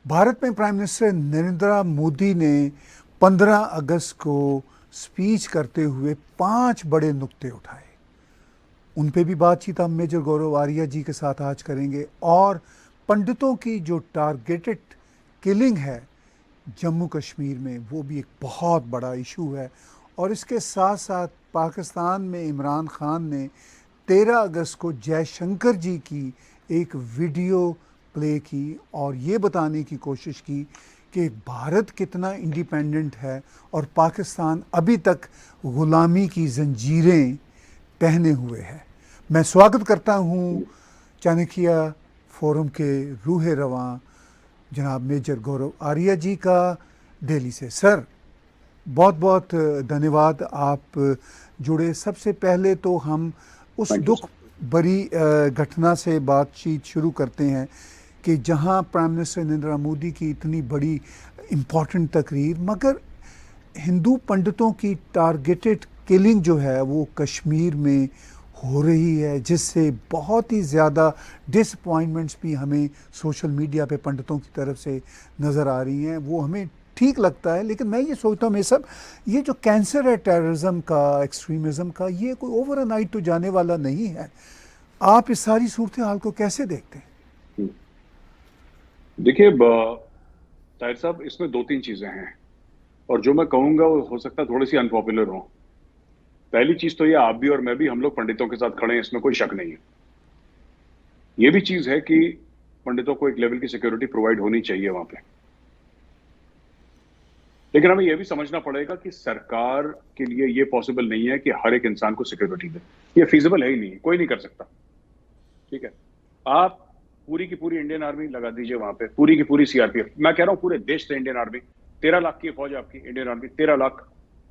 भारत में prime minister Narendra Modi ने 15 अगस्त को स्पीच करते हुए 5 बड़े नुक्ते उठाए। उन पे भी बातचीत हम मेजर गौरव आर्या जी के साथ आज करेंगे। और पंडितों की जो टारगेटेड किलिंग है जम्मू कश्मीर में, वो भी एक बहुत बड़ा इशू है। और इसके साथ साथ पाकिस्तान में इमरान खान ने 13 अगस्त को जयशंकर जी की एक वीडियो प्ले की और ये बताने की कोशिश की कि भारत कितना इंडिपेंडेंट है और पाकिस्तान अभी तक ग़ुलामी की जंजीरें पहने हुए है। मैं स्वागत करता हूँ चाणक्य फोरम के रूह रवां जनाब मेजर गौरव आर्या जी का दिल्ली से। सर, बहुत बहुत धन्यवाद आप जुड़े। सबसे पहले तो हम उस दुख भरी घटना से बातचीत शुरू करते हैं कि जहां प्राइम मिनिस्टर नरेंद्र मोदी की इतनी बड़ी इम्पॉर्टेंट तकरीर, मगर हिंदू पंडितों की टारगेटेड किलिंग जो है वो कश्मीर में हो रही है, जिससे बहुत ही ज़्यादा डिसअपॉइंटमेंट्स भी हमें सोशल मीडिया पे पंडितों की तरफ से नज़र आ रही हैं। वो हमें ठीक लगता है, लेकिन मैं ये सोचता हूँ ये जो कैंसर है टेररिज्म का, एक्सट्रीमिज़म का, ये कोई ओवर नाइट तो जाने वाला नहीं है। आप इस सारी सूरत हाल को कैसे देखते हैं? देखिए ताहिर साहब, इसमें 2-3 चीजें हैं और जो मैं कहूंगा वो हो सकता है थोड़ी सी अनपॉपुलर हो। पहली चीज तो ये, आप भी और मैं भी, हम लोग पंडितों के साथ खड़े हैं, इसमें कोई शक नहीं है। ये भी चीज है कि पंडितों को एक लेवल की सिक्योरिटी प्रोवाइड होनी चाहिए वहां पे, लेकिन हमें यह भी समझना पड़ेगा कि सरकार के लिए ये पॉसिबल नहीं है कि हर एक इंसान को सिक्योरिटी दे। ये फीजिबल है ही नहीं, कोई नहीं कर सकता। ठीक है, आप पूरी की पूरी इंडियन आर्मी लगा दीजिए वहां पे, पूरी की पूरी सीआरपीएफ, मैं कह रहा हूं पूरे देश से इंडियन आर्मी, 13 लाख की फौज आपकी इंडियन आर्मी, 13 लाख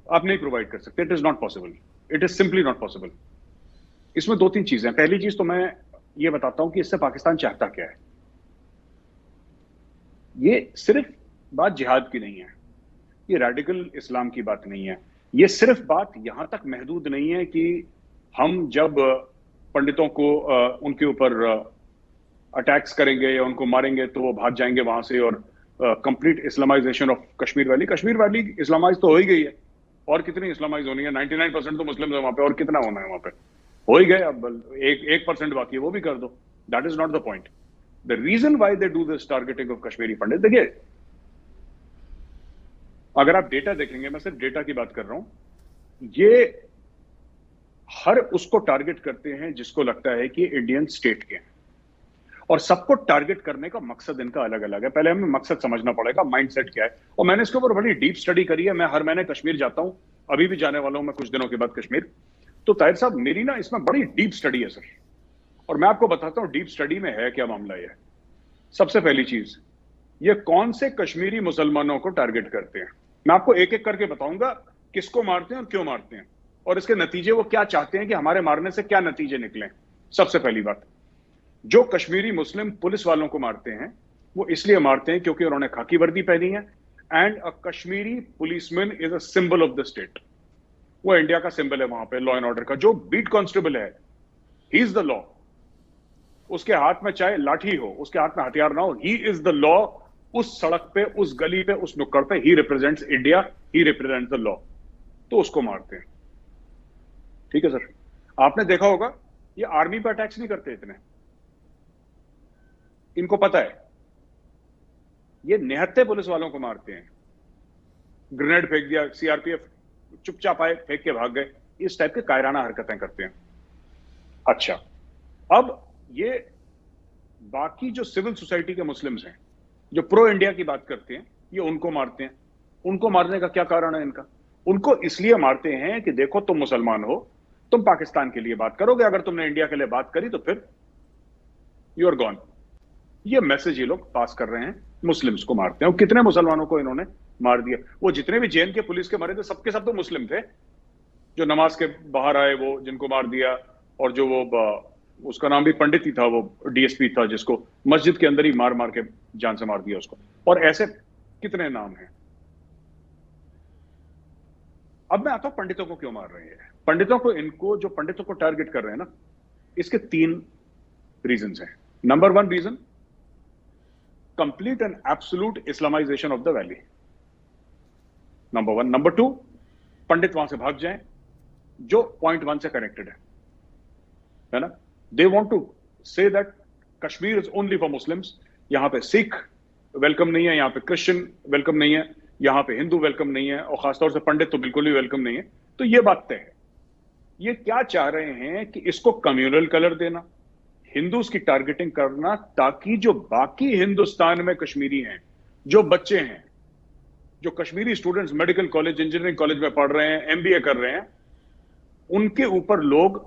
आप नहीं प्रोवाइड कर सकते। It is not possible, it is simply not possible. इसमें 2-3 चीजें। पहली चीज तो मैं ये बताता हूं कि इससे पाकिस्तान चाहता क्या है। ये सिर्फ बात जिहाद की नहीं है, ये रेडिकल इस्लाम की बात नहीं है, ये सिर्फ बात यहां तक महदूद नहीं है कि हम जब पंडितों को उनके ऊपर अटैक्स करेंगे या उनको मारेंगे तो वो भाग जाएंगे वहां से और complete Islamisation of Kashmir valley. Kashmir valley Islamise तो हो ही गई है, और कितनी इस्लामाइज होनी है? 99% तो मुस्लिम है वहां पे, और कितना होना है वहां पे? हो ही गए, अब 1% बाकी है, वो भी कर दो। That is not the point. The reason why they do this targeting of Kashmiri Pandit, देखिए अगर आप डेटा देखेंगे, मैं सिर्फ डेटा की बात कर रहा हूं, ये हर उसको टारगेट करते हैं जिसको लगता है कि इंडियन स्टेट के हैं, और सबको टारगेट करने का मकसद इनका अलग अलग है। पहले हमें मकसद समझना पड़ेगा, माइंडसेट क्या है। और मैंने इसके ऊपर बड़ी डीप स्टडी करी है। मैं हर महीने कश्मीर जाता हूं, अभी भी जाने वाला हूं मैं कुछ दिनों के बाद कश्मीर। तो ताहिर साहब, मेरी ना इसमें बड़ी डीप स्टडी है सर, और मैं आपको बताता हूं डीप स्टडी में है क्या मामला। है सबसे पहली चीज, ये कौन से कश्मीरी मुसलमानों को टारगेट करते हैं। मैं आपको एक एक करके बताऊंगा किसको मारते हैं और क्यों मारते हैं, और इसके नतीजे वो क्या चाहते हैं कि हमारे मारने से क्या नतीजे निकले। सबसे पहली बात, जो कश्मीरी मुस्लिम पुलिस वालों को मारते हैं वो इसलिए मारते हैं क्योंकि उन्होंने खाकी वर्दी पहनी है, and a Kashmiri policeman is a symbol of the state. वो इंडिया का सिंबल है वहां पे, लॉ एंड ऑर्डर का। जो बीट कांस्टेबल है, ही इज द लॉ। उसके हाथ में चाहे लाठी हो, उसके हाथ में हथियार ना हो, ही इज द लॉ। उस सड़क पे, उस गली पे, उस नुक्कड़ पे, ही represents India, he represents the law. तो उसको मारते हैं। ठीक है सर, आपने देखा होगा ये आर्मी पे अटैक्स नहीं करते इतने, इनको पता है ये निहत्थे पुलिस वालों को मारते हैं। ग्रेनेड फेंक दिया, सीआरपीएफ चुपचाप आए, फेंक के भाग गए, इस टाइप के कायराना हरकतें करते हैं। अच्छा, अब ये बाकी जो सिविल सोसाइटी के मुस्लिम्स हैं जो प्रो इंडिया की बात करते हैं, ये उनको मारते हैं। उनको मारने का क्या कारण है इनका? उनको इसलिए मारते हैं कि देखो तुम मुसलमान हो, तुम पाकिस्तान के लिए बात करोगे, अगर तुमने इंडिया के लिए बात करी तो फिर यू आर गॉन। ये मैसेज ये लोग पास कर रहे हैं, मुस्लिम्स को मारते हैं। और कितने मुसलमानों को इन्होंने मार दिया। वो जितने भी जेएन के पुलिस के मरे थे, सबके सब तो मुस्लिम थे। जो नमाज के बाहर आए वो, जिनको मार दिया, और जो वो उसका नाम भी पंडित ही था, वो डीएसपी था, जिसको मस्जिद के अंदर ही मार मार के जान से मार दिया उसको। और ऐसे कितने नाम हैं। अब मैं आता हूं पंडितों को क्यों मार रहे हैं। पंडितों को, इनको जो पंडितों को टारगेट कर रहे हैं ना, इसके 3 रीजंस हैं। Number 1 reason, complete and absolute Islamization of the valley. Number one. Number two, पंडित वहां से भाग जाएं जो पॉइंट वन से कनेक्टेड है ना. They want to say that Kashmir is only for Muslims. यहां पे सिख वेलकम नहीं है, यहां पे क्रिश्चियन वेलकम नहीं है, यहां पे हिंदू वेलकम नहीं है, और खासतौर से पंडित तो बिल्कुल ही वेलकम नहीं है. तो ये बात तय है. ये क्या चाह रहे हैं कि इसको कम्युनल कलर देना, हिंदूज की टारगेटिंग करना, ताकि जो बाकी हिंदुस्तान में कश्मीरी हैं, जो बच्चे हैं, जो Kashmiri students medical college, engineering college में पढ़ रहे हैं, एमबीए कर रहे हैं, उनके ऊपर लोग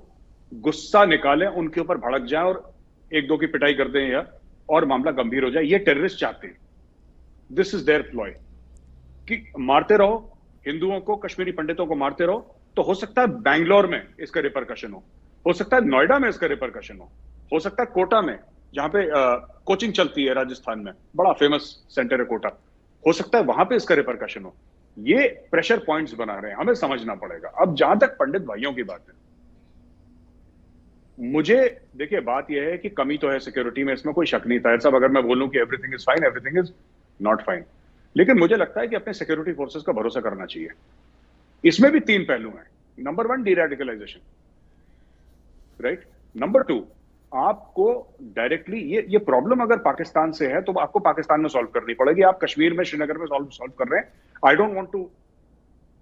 गुस्सा निकालें, उनके ऊपर भड़क जाएं और एक दो की पिटाई कर दें या और मामला गंभीर हो जाए. ये टेररिस्ट चाहते हैं. दिस इज देयर प्लॉय कि मारते रहो हिंदुओं को, कश्मीरी पंडितों को मारते रहो. तो हो सकता है बैंगलोर में इसका रिपरकशन हो सकता है नोएडा में इसका रिपरकशन हो सकता है कोटा में, जहां पे कोचिंग चलती है राजस्थान में, बड़ा फेमस सेंटर है कोटा, हो सकता है वहां पे इसका रिपरकशन हो. ये प्रेशर पॉइंट्स बना रहे हैं, हमें समझना पड़ेगा. अब जहां तक पंडित भाइयों की बात है, मुझे देखिए बात यह है कि कमी तो है सिक्योरिटी में, इसमें कोई शक नहीं. ताहिर साहब, अगर मैं बोलूं कि everything is fine, everything is not fine, लेकिन मुझे लगता है कि अपने सिक्योरिटी फोर्सेस का भरोसा करना चाहिए. इसमें भी तीन पहलू हैं. Number one, deradicalisation, right. Number two, आपको डायरेक्टली ये प्रॉब्लम अगर पाकिस्तान से है तो आपको पाकिस्तान में सॉल्व करनी पड़ेगी. आप कश्मीर में, श्रीनगर में सॉल्व कर रहे हैं. I don't want to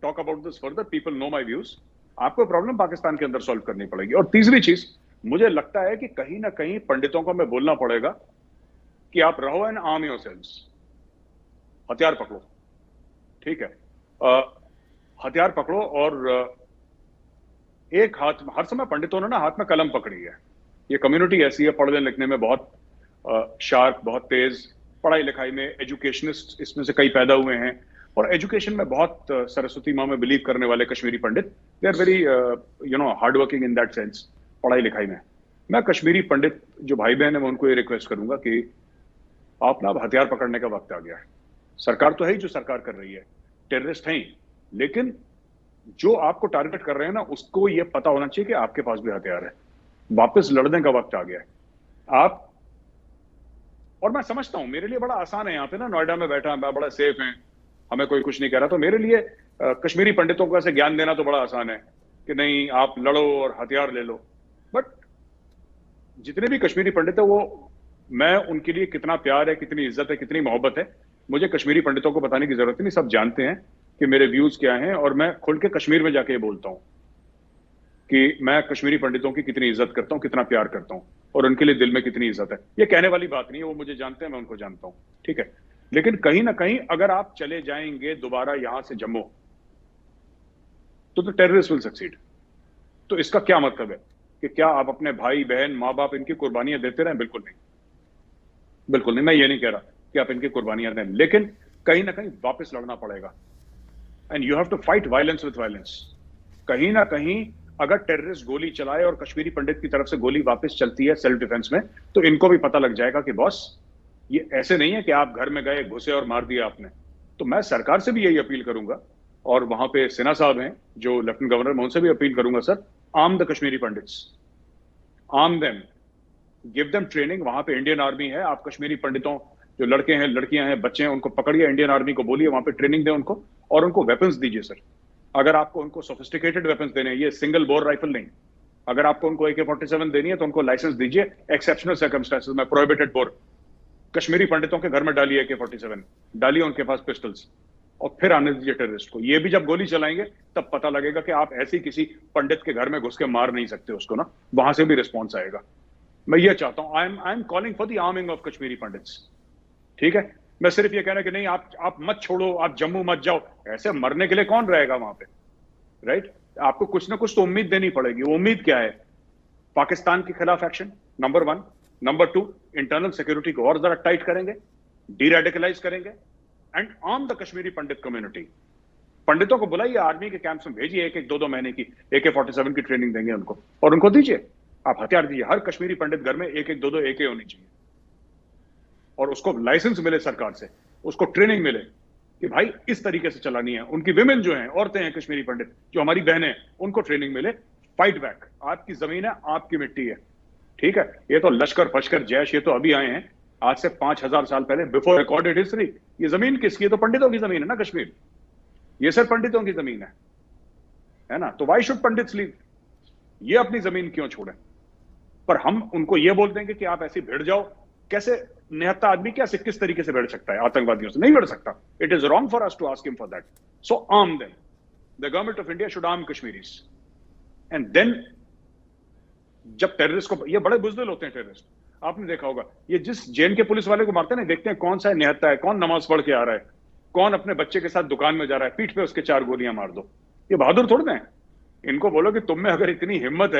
talk about this further, people know my views. आपको प्रॉब्लम पाकिस्तान के अंदर सॉल्व करनी पड़ेगी. और तीसरी चीज, मुझे लगता है कि कहीं ना कहीं पंडितों को मैं बोलना पड़ेगा कि आप रहो एंड आर्म योरसेल्व्स, हथियार पकड़ो. ठीक है, हथियार पकड़ो. और एक हाथ, हर समय पंडितों ने ना हाथ में कलम पकड़ी है. ये कम्युनिटी ऐसी है, पढ़ने लिखने में बहुत शार्प, बहुत तेज, पढ़ाई लिखाई में, एजुकेशनिस्ट इसमें से कई पैदा हुए हैं, और एजुकेशन में बहुत सरस्वती माँ में बिलीव करने वाले Kashmiri Pandit, they are very hard working in that sense, पढ़ाई लिखाई में. मैं कश्मीरी पंडित जो भाई बहन है, मैं उनको ये रिक्वेस्ट करूंगा कि आप ना अब हथियार पकड़ने का वक्त आ गया है. सरकार तो है ही जो सरकार कर रही है, टेररिस्ट हैं ही, लेकिन जो आपको टारगेट कर रहे हैं ना, उसको ये पता होना चाहिए कि आपके पास भी हथियार है. वापस लड़ने का वक्त आ गया है. आप, और मैं समझता हूं, मेरे लिए बड़ा आसान है यहाँ पे ना, नोएडा में बैठा मैं, बड़ा सेफ है, हमें कोई कुछ नहीं कह रहा, तो मेरे लिए कश्मीरी पंडितों को ऐसे ज्ञान देना तो बड़ा आसान है कि नहीं आप लड़ो और हथियार ले लो. बट जितने भी कश्मीरी पंडित है, वो, मैं उनके लिए कितना प्यार है, कितनी इज्जत है, कितनी मोहब्बत है, मुझे कश्मीरी पंडितों को बताने की जरूरत नहीं. सब जानते हैं कि मेरे व्यूज क्या हैं, और मैं खुल के कश्मीर में जाके ये बोलता हूं कि मैं कश्मीरी पंडितों की कितनी इज्जत करता हूं, कितना प्यार करता हूं, और उनके लिए दिल में कितनी इज्जत है. ये कहने वाली बात नहीं है, वो मुझे जानते हैं, मैं उनको जानता हूं. ठीक है, लेकिन कहीं ना कहीं अगर आप चले जाएंगे दोबारा यहां से जम्मू, तो टेररिस्ट विल सक्सीड. तो इसका क्या मतलब है कि क्या आप अपने भाई बहन, माँ बाप, इनकी कुर्बानियां देते रहें? बिल्कुल नहीं, बिल्कुल नहीं. मैं ये नहीं कह रहा कि आप इनकी कुर्बानियां दें, लेकिन कहीं ना कहीं वापस लड़ना पड़ेगा. And you have to fight violence with violence. कहीं ना कहीं अगर टेररिस्ट गोली चलाए और कश्मीरी पंडित की तरफ से गोली वापस चलती है सेल्फ डिफेंस में, तो इनको भी पता लग जाएगा कि बॉस, ये ऐसे नहीं है कि आप घर में गए, घुसे और मार दिया आपने. तो मैं सरकार से भी यही अपील करूंगा, और वहां पे सिन्हा साहब हैं जो लेफ्टिनेंट गवर्नर, मैं उनसे भी अपील करूंगा, sir, arm the Kashmiri pandits, arm them, give them training. वहां पे इंडियन आर्मी है, आप कश्मीरी पंडितों, जो लड़के हैं, लड़कियां हैं, बच्चे हैं, उनको पकड़िए, इंडियन आर्मी को बोलिए वहां पे ट्रेनिंग दें उनको, और उनको वेपन्स दीजिए. सर, अगर आपको उनको सोफिस्टिकेटेड वेपन्स देने हैं, ये सिंगल बोर राइफल नहीं, अगर आपको उनको AK-47 देनी है तो उनको लाइसेंस दीजिए. एक्सेप्शनल सर्कमस्टेंसेस में प्रोहिबिटेड बोर. कश्मीरी पंडितों के घर में डालिए AK-47, डालिए उनके पास पिस्टल्स, और फिर आने दीजिए टेररिस्ट को. ये भी जब गोली चलाएंगे तब पता लगेगा कि आप ऐसे किसी पंडित के घर में घुस के मार नहीं सकते उसको ना, वहां से भी रिस्पॉन्स आएगा. मैं ये चाहता हूं, I am calling for the arming of Kashmiri pandits. ठीक है, मैं सिर्फ ये कहना कि नहीं आप मत छोड़ो, आप जम्मू मत जाओ. ऐसे मरने के लिए कौन रहेगा वहां पे, राइट? आपको कुछ ना कुछ तो उम्मीद देनी पड़ेगी. वो उम्मीद क्या है? पाकिस्तान के खिलाफ action, number one. Number two, internal security को और जरा टाइट करेंगे, डीरेडिकलाइज करेंगे, and arm the Kashmiri Pandit community. पंडितों को बुलाइए, आर्मी के कैंप्स में भेजिए, एक 2-2 महीने की AK-47 की ट्रेनिंग देंगे उनको, और उनको दीजिए, आप हथियार दीजिए. हर कश्मीरी पंडित घर में 1-1, 2-2 AK होनी चाहिए, और उसको लाइसेंस मिले सरकार से, उसको ट्रेनिंग मिले कि भाई इस तरीके से चलानी है. उनकी विमेन जो हैं, औरतें हैं कश्मीरी पंडित, जो हमारी बहनें, उनको ट्रेनिंग मिले. फाइट बैक, आपकी जमीन है, आपकी मिट्टी है. ठीक है, ये तो लश्कर फश्कर जैश ये तो अभी आए हैं, आज से 5,000 साल पहले, बिफोर रिकॉर्डेड हिस्ट्री, ये जमीन किसकी है? तो पंडितों की जमीन है ना कश्मीर। ये सिर्फ पंडितों की जमीन है ना? तो वाई शुड पंडित्स लीव? ये अपनी जमीन क्यों छोड़े? पर हम उनको ये बोल देंगे कि आप ऐसे भिड़ जाओ। कैसे? निहत्था आदमी कैसे, किस तरीके से भिड़ सकता है आतंकवादियों से? नहीं भिड़ सकता। It is wrong for us to ask him for that. So arm them. The government of India should arm Kashmiris. And then जब टेररिस्ट को, ये बड़े बुजदिल होते हैं टेररिस्ट, आपने देखा होगा, ये जिस जेल के पुलिस वाले को मारते हैं ना, देखते हैं कौन सा निहत्था है, कौन नमाज पढ़ के आ रहा है, कौन अपने बच्चे के साथ दुकान में जा रहा है, पीठ पे उसके 4 गोलियां मार दो। ये बहादुर थोड़े हैं। इनको बोलो कि तुम में अगर इतनी हिम्मत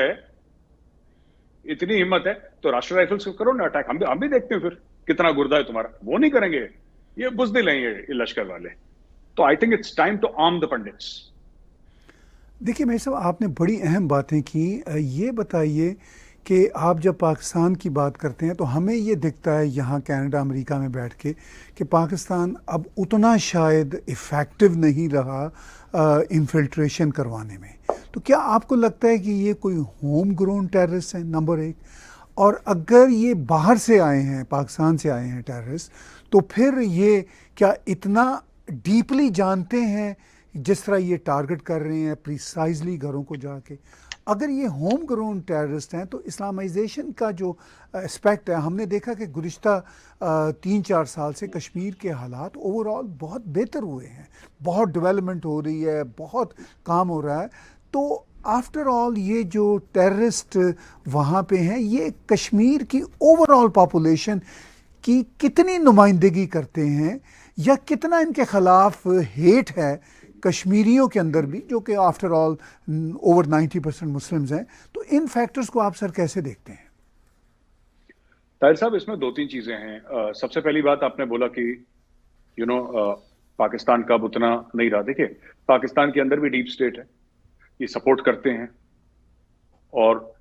है तो राष्ट्रीय राइफल्स को करो ना अटैक। हम भी देखते हैं फिर कितना गुर्दा है तुम्हारा। वो नहीं करेंगे, ये बुजदिल हैं ये लश्कर वाले। तो I think it's time to arm the Pandits. देखिए मेरे साहब, आपने बड़ी अहम बातें की। ये बताइए कि आप जब पाकिस्तान की बात करते हैं तो हमें ये दिखता है यहाँ कनाडा अमेरिका में बैठ के कि पाकिस्तान अब उतना शायद इफ़ेक्टिव नहीं रहा इन्फिल्ट्रेशन करवाने में। तो क्या आपको लगता है कि ये कोई होम ग्रोन टेररिस्ट हैं, नंबर एक? और अगर ये बाहर से आए हैं, पाकिस्तान से आए हैं टेररिस्ट, तो फिर ये क्या इतना डीपली जानते हैं जिस तरह ये टारगेट कर रहे हैं प्रिसाइजली घरों को जाके? अगर ये होम ग्रोन टेररिस्ट हैं तो इस्लामाइजेशन का जो एस्पेक्ट है, हमने देखा कि गुज़िश्ता 3-4 साल से कश्मीर के हालात ओवरऑल बहुत बेहतर हुए हैं, बहुत डेवलपमेंट हो रही है, बहुत काम हो रहा है। तो आफ्टर ऑल ये जो टेररिस्ट वहाँ पे हैं, ये कश्मीर की ओवरऑल पॉपुलेशन की कितनी नुमाइंदगी करते हैं, या कितना इनके ख़िलाफ़ हेट है कश्मीरियों के अंदर भी, जो कि आफ्टर ऑल ओवर 90% मुस्लिम्स हैं? तो इन फैक्टर्स को आप सर कैसे देखते हैं? ताहिर साहब, इसमें 2-3 चीजें हैं। सबसे पहली बात आपने बोला कि पाकिस्तान कब उतना नहीं रहा। देखिए, पाकिस्तान के अंदर भी डीप स्टेट है, ये सपोर्ट करते हैं। और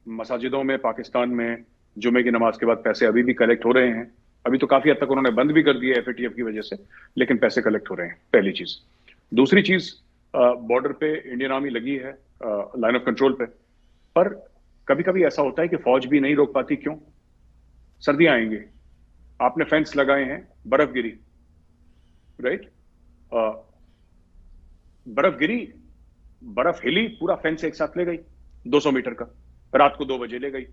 मसाजिदों में पाकिस्तान में जुमे की नमाज के बाद पैसे अभी भी कलेक्ट हो रहे हैं। अभी तो काफी हद तक उन्होंने बंद भी कर दिया एफएटीएफ की वजह से, लेकिन पैसे कलेक्ट हो रहे हैं, पहली चीज। दूसरी चीज, बॉर्डर पे इंडियन आर्मी लगी है, लाइन ऑफ कंट्रोल पे। पर कभी कभी ऐसा होता है कि फौज भी नहीं रोक पाती। क्यों? सर्दियां आएंगी, आपने फेंस लगाए हैं, बर्फ गिरी, राइट? बर्फ गिरी, बर्फ हिली, पूरा फेंस एक साथ ले गई 200 मीटर का, रात को 2 बजे ले गई।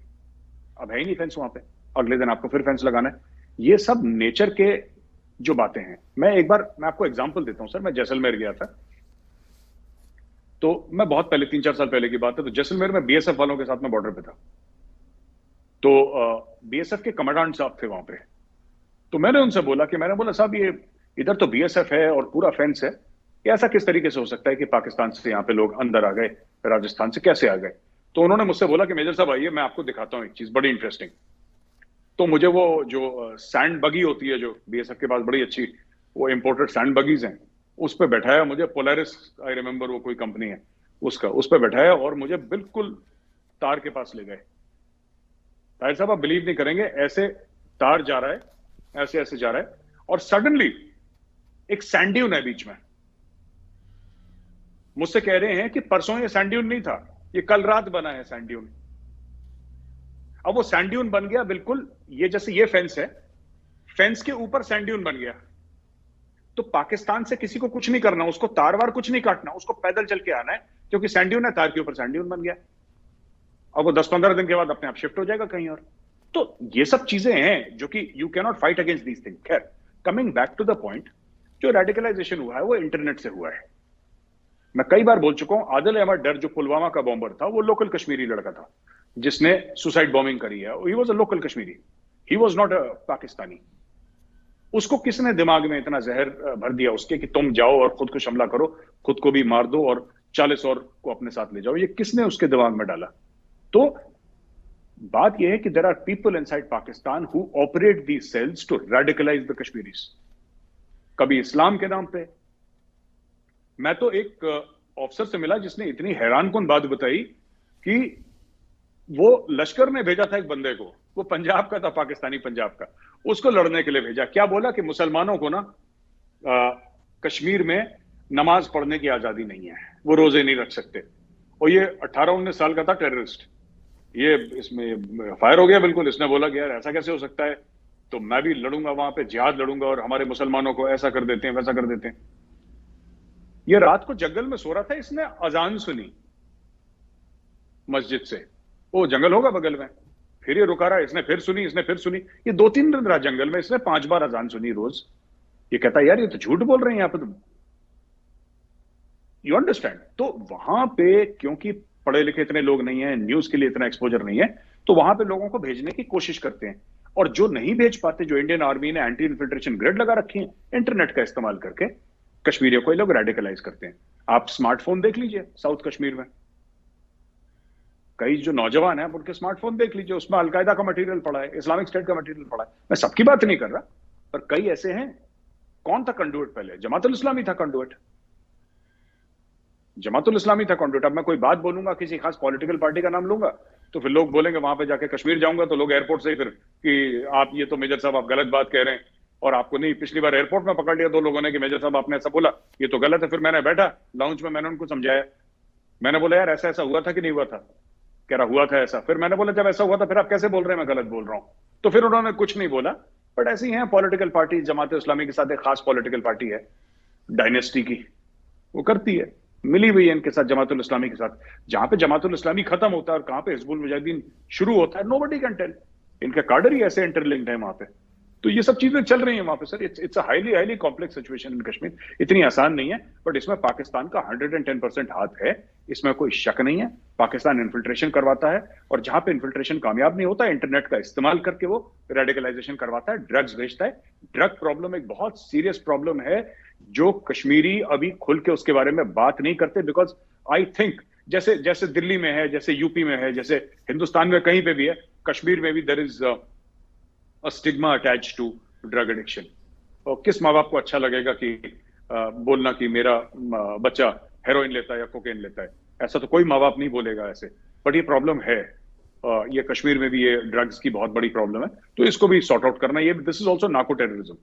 अब है ही नहीं फेंस वहां पे, अगले दिन आपको फिर फेंस लगाना है। ये सब नेचर के जो बातें हैं। मैं आपको एग्जांपल देता हूं सर। मैं जैसलमेर गया था, तो मैं बहुत पहले, 3-4 साल पहले की बात है, तो जैसलमेर में बीएसएफ वालों के साथ में बॉर्डर पे था। तो बीएसएफ के कमांडेंट साहब थे वहां पे। तो मैंने उनसे बोला साहब, ये इधर तो बीएसएफ है और पूरा फेंस है, ये ऐसा किस तरीके से हो सकता है कि पाकिस्तान से यहाँ पे लोग अंदर आ गए, राजस्थान से कैसे आ गए? तो उन्होंने मुझसे बोला कि मेजर साहब आइए, मैं आपको दिखाता हूँ एक चीज बड़ी इंटरेस्टिंग। तो मुझे वो जो सैंड बगी होती है, जो बीएसएफ के पास बड़ी अच्छी वो इंपोर्टेड सैंड बगीज हैं, उस पर बैठाया मुझे। पोलरिस, आई रिमेंबर, वो कोई कंपनी है उसका, उस पर बैठाया और मुझे बिल्कुल तार के पास ले गए। ताहिर साहब, आप बिलीव नहीं करेंगे, ऐसे तार जा रहा है, ऐसे ऐसे जा रहा है, और सडनली एक सैंड ड्यून है बीच में। मुझसे कह रहे हैं कि परसों ये सैंड ड्यून नहीं था, ये कल रात बना है सैंड ड्यून। अब वो सैंड ड्यून बन गया बिल्कुल, ये जैसे ये फेंस है, फेंस के ऊपर सैंड ड्यून बन गया। तो पाकिस्तान से किसी को कुछ नहीं करना, उसको तार वार कुछ नहीं काटना, उसको पैदल चल के आना है, क्योंकि सैंड ड्यून है, तार के ऊपर सैंड ड्यून बन गया। अब वो 10-15 दिन के बाद अपने आप शिफ्ट हो जाएगा कहीं और। तो ये सब चीजें हैं जो कि you can not fight against these thing. खैर, coming back to the point, जो रेडिकलाइजेशन हुआ है वो इंटरनेट से हुआ है। मैं कई बार बोल चुका हूं, आदिल अहमद डर जो पुलवामा का बॉम्बर था, वो लोकल कश्मीरी लड़का था जिसने सुसाइड बॉम्बिंग करी है। He was a local Kashmiri, he was not a Pakistani. उसको किसने दिमाग में इतना जहर भर दिया उसके कि तुम जाओ और खुद को हमला करो, खुद को भी मार दो और 40 और को अपने साथ ले जाओ? ये किसने उसके दिमाग में डाला? तो बात यह है कि there are people inside Pakistan who operate these cells to radicalise the Kashmiris, कभी इस्लाम के नाम पे। मैं तो एक ऑफिसर से मिला जिसने इतनी हैरानकुन बात बताई कि वो लश्कर ने भेजा था एक बंदे को, वो पंजाब का था, पाकिस्तानी पंजाब का, उसको लड़ने के लिए भेजा। क्या बोला कि मुसलमानों को ना कश्मीर में नमाज पढ़ने की आजादी नहीं है, वो रोजे नहीं रख सकते। और ये 18-19 साल का था टेररिस्ट, ये इसमें फायर हो गया बिल्कुल। इसने बोला कि यार ऐसा कैसे हो सकता है, तो मैं भी लड़ूंगा, वहां पे जिहाद लड़ूंगा और हमारे मुसलमानों को ऐसा कर देते हैं वैसा कर देते हैं। ये रात को जंगल में सो रहा था, इसने अजान सुनी मस्जिद से, वो जंगल होगा बगल में, फिर ये रुका रहा, इसने फिर सुनी, इसने फिर सुनी, ये 2-3 दिन रहा जंगल में, इसने 5 बार अजान सुनी रोज। ये कहता है यार ये तो झूठ बोल रहे हैं यहाँ पे तुम। You understand? तो वहां पे क्योंकि पढ़े लिखे इतने लोग नहीं है, न्यूज के लिए इतना एक्सपोजर नहीं है, तो वहां पे लोगों को भेजने की कोशिश करते हैं। और जो नहीं भेज पाते, जो इंडियन आर्मी ने एंटी इन्फिल्ट्रेशन ग्रिड लगा रखी है, इंटरनेट का इस्तेमाल करके कश्मीरियों को ये लोग रेडिकलाइज करते हैं। आप स्मार्टफोन देख लीजिए साउथ कश्मीर में, कई जो नौजवान हैं उनके स्मार्टफोन देख लीजिए, उसमें अलकायदा का मटेरियल पड़ा है, इस्लामिक स्टेट का मटेरियल पड़ा है। मैं सबकी बात नहीं कर रहा, पर कई ऐसे हैं। कौन था कंडुइट पहले? जमातुल इस्लामी था कंडुइट, जमातुल इस्लामी था कंडुइट। अब मैं कोई बात बोलूंगा, किसी खास पॉलिटिकल पार्टी का नाम लूंगा, तो फिर लोग बोलेंगे, वहां पे जाके कश्मीर जाऊंगा तो लोग एयरपोर्ट से ही फिर कि आप ये तो मेजर साहब आप गलत बात कह रहे हैं, और आपको नहीं, पिछली बार एयरपोर्ट में पकड़ लिया 2 लोगों ने कि मेजर साहब आपने ऐसा बोला, ये तो गलत है। फिर मैंने बैठा लाउंज में, मैंने उनको समझाया, मैंने बोला यार ऐसा ऐसा हुआ था कि नहीं हुआ था? कह रहा हुआ था ऐसा। फिर मैंने बोला जब ऐसा हुआ था फिर आप कैसे बोल रहे हैं मैं गलत बोल रहा हूं? तो फिर उन्होंने कुछ नहीं बोला। बट ऐसी हैं पॉलिटिकल पार्टी, जमात इस्लामी के साथ एक खास पॉलिटिकल पार्टी है डायनेस्टी की, वो करती है, मिली हुई है इनके साथ, जमातुल इस्लामी के साथ। जहां पे जमातुल इस्लामी खत्म होता है और कहां पे हिजबुल मुजाहिदीन शुरू होता है, नोबडी कैन टेल। इनके कार्डर ही ऐसे इंटरलिंक्ड है वहां पे। तो ये सब चीजें चल रही हैं वहां पे sir. It's a highly highly complex situation in Kashmir. इतनी आसान नहीं है, बट इसमें पाकिस्तान का 110% हाथ है, इसमें कोई शक नहीं है। पाकिस्तान इन्फिल्ट्रेशन करवाता है, और जहां पे इन्फिल्ट्रेशन कामयाब नहीं होता, इंटरनेट का इस्तेमाल करके वो रेडिकलाइजेशन करवाता है, ड्रग्स भेजता है। ड्रग प्रॉब्लम एक बहुत सीरियस प्रॉब्लम है, जो कश्मीरी अभी खुल के उसके बारे में बात नहीं करते, बिकॉज आई थिंक जैसे जैसे दिल्ली में है, जैसे यूपी में है, जैसे हिंदुस्तान में कहीं पे भी है, कश्मीर में भी there is a stigma attached to drug addiction. और किस माँ बाप को अच्छा लगेगा कि बोलना कि मेरा बच्चा हेरोइन लेता है या कोकेन लेता है? ऐसा तो कोई माँ बाप नहीं बोलेगा ऐसे। बट ये प्रॉब्लम है, ये कश्मीर में भी ये ड्रग्स की बहुत बड़ी प्रॉब्लम है, तो इसको भी सॉर्ट आउट करना, ये this is also narco terrorism.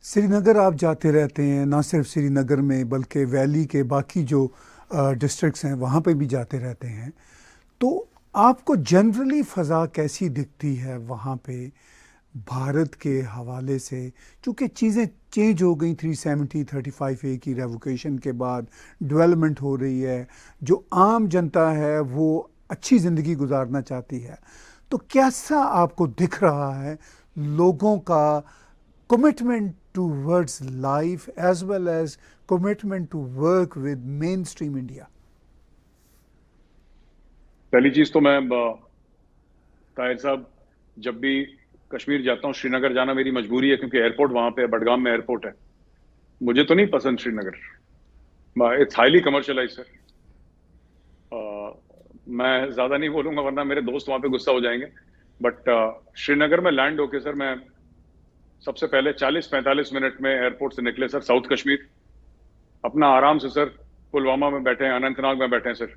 Srinagar आप जाते रहते हैं, ना सिर्फ श्रीनगर में बल्कि वैली के बाकी जो डिस्ट्रिक्ट्स हैं वहाँ पे भी जाते रहते हैं, तो आपको जनरली फ़ज़ा कैसी दिखती है वहाँ पे भारत के हवाले से? चूँकि चीज़ें चेंज हो गई 370 35A की रेवोकेशन के बाद, डेवलपमेंट हो रही है, जो आम जनता है वो अच्छी ज़िंदगी गुजारना चाहती है, तो कैसा आपको दिख रहा है लोगों का commitment towards life as well as commitment to work with mainstream India? पहली चीज तो मैं ताहिर साहब, जब भी कश्मीर जाता हूँ, श्रीनगर जाना मेरी मजबूरी है, क्योंकि एयरपोर्ट वहां पे है, बडगाम में एयरपोर्ट है। मुझे तो नहीं पसंद Srinagar, it's highly commercialise sir. मैं ज्यादा नहीं बोलूंगा वरना मेरे दोस्त वहां पे गुस्सा हो जाएंगे, बट श्रीनगर में लैंड होके सर, मैं सबसे पहले 40-45 मिनट में एयरपोर्ट से निकले सर, साउथ कश्मीर, अपना आराम से सर पुलवामा में बैठे हैं, अनंतनाग में बैठे हैं सर,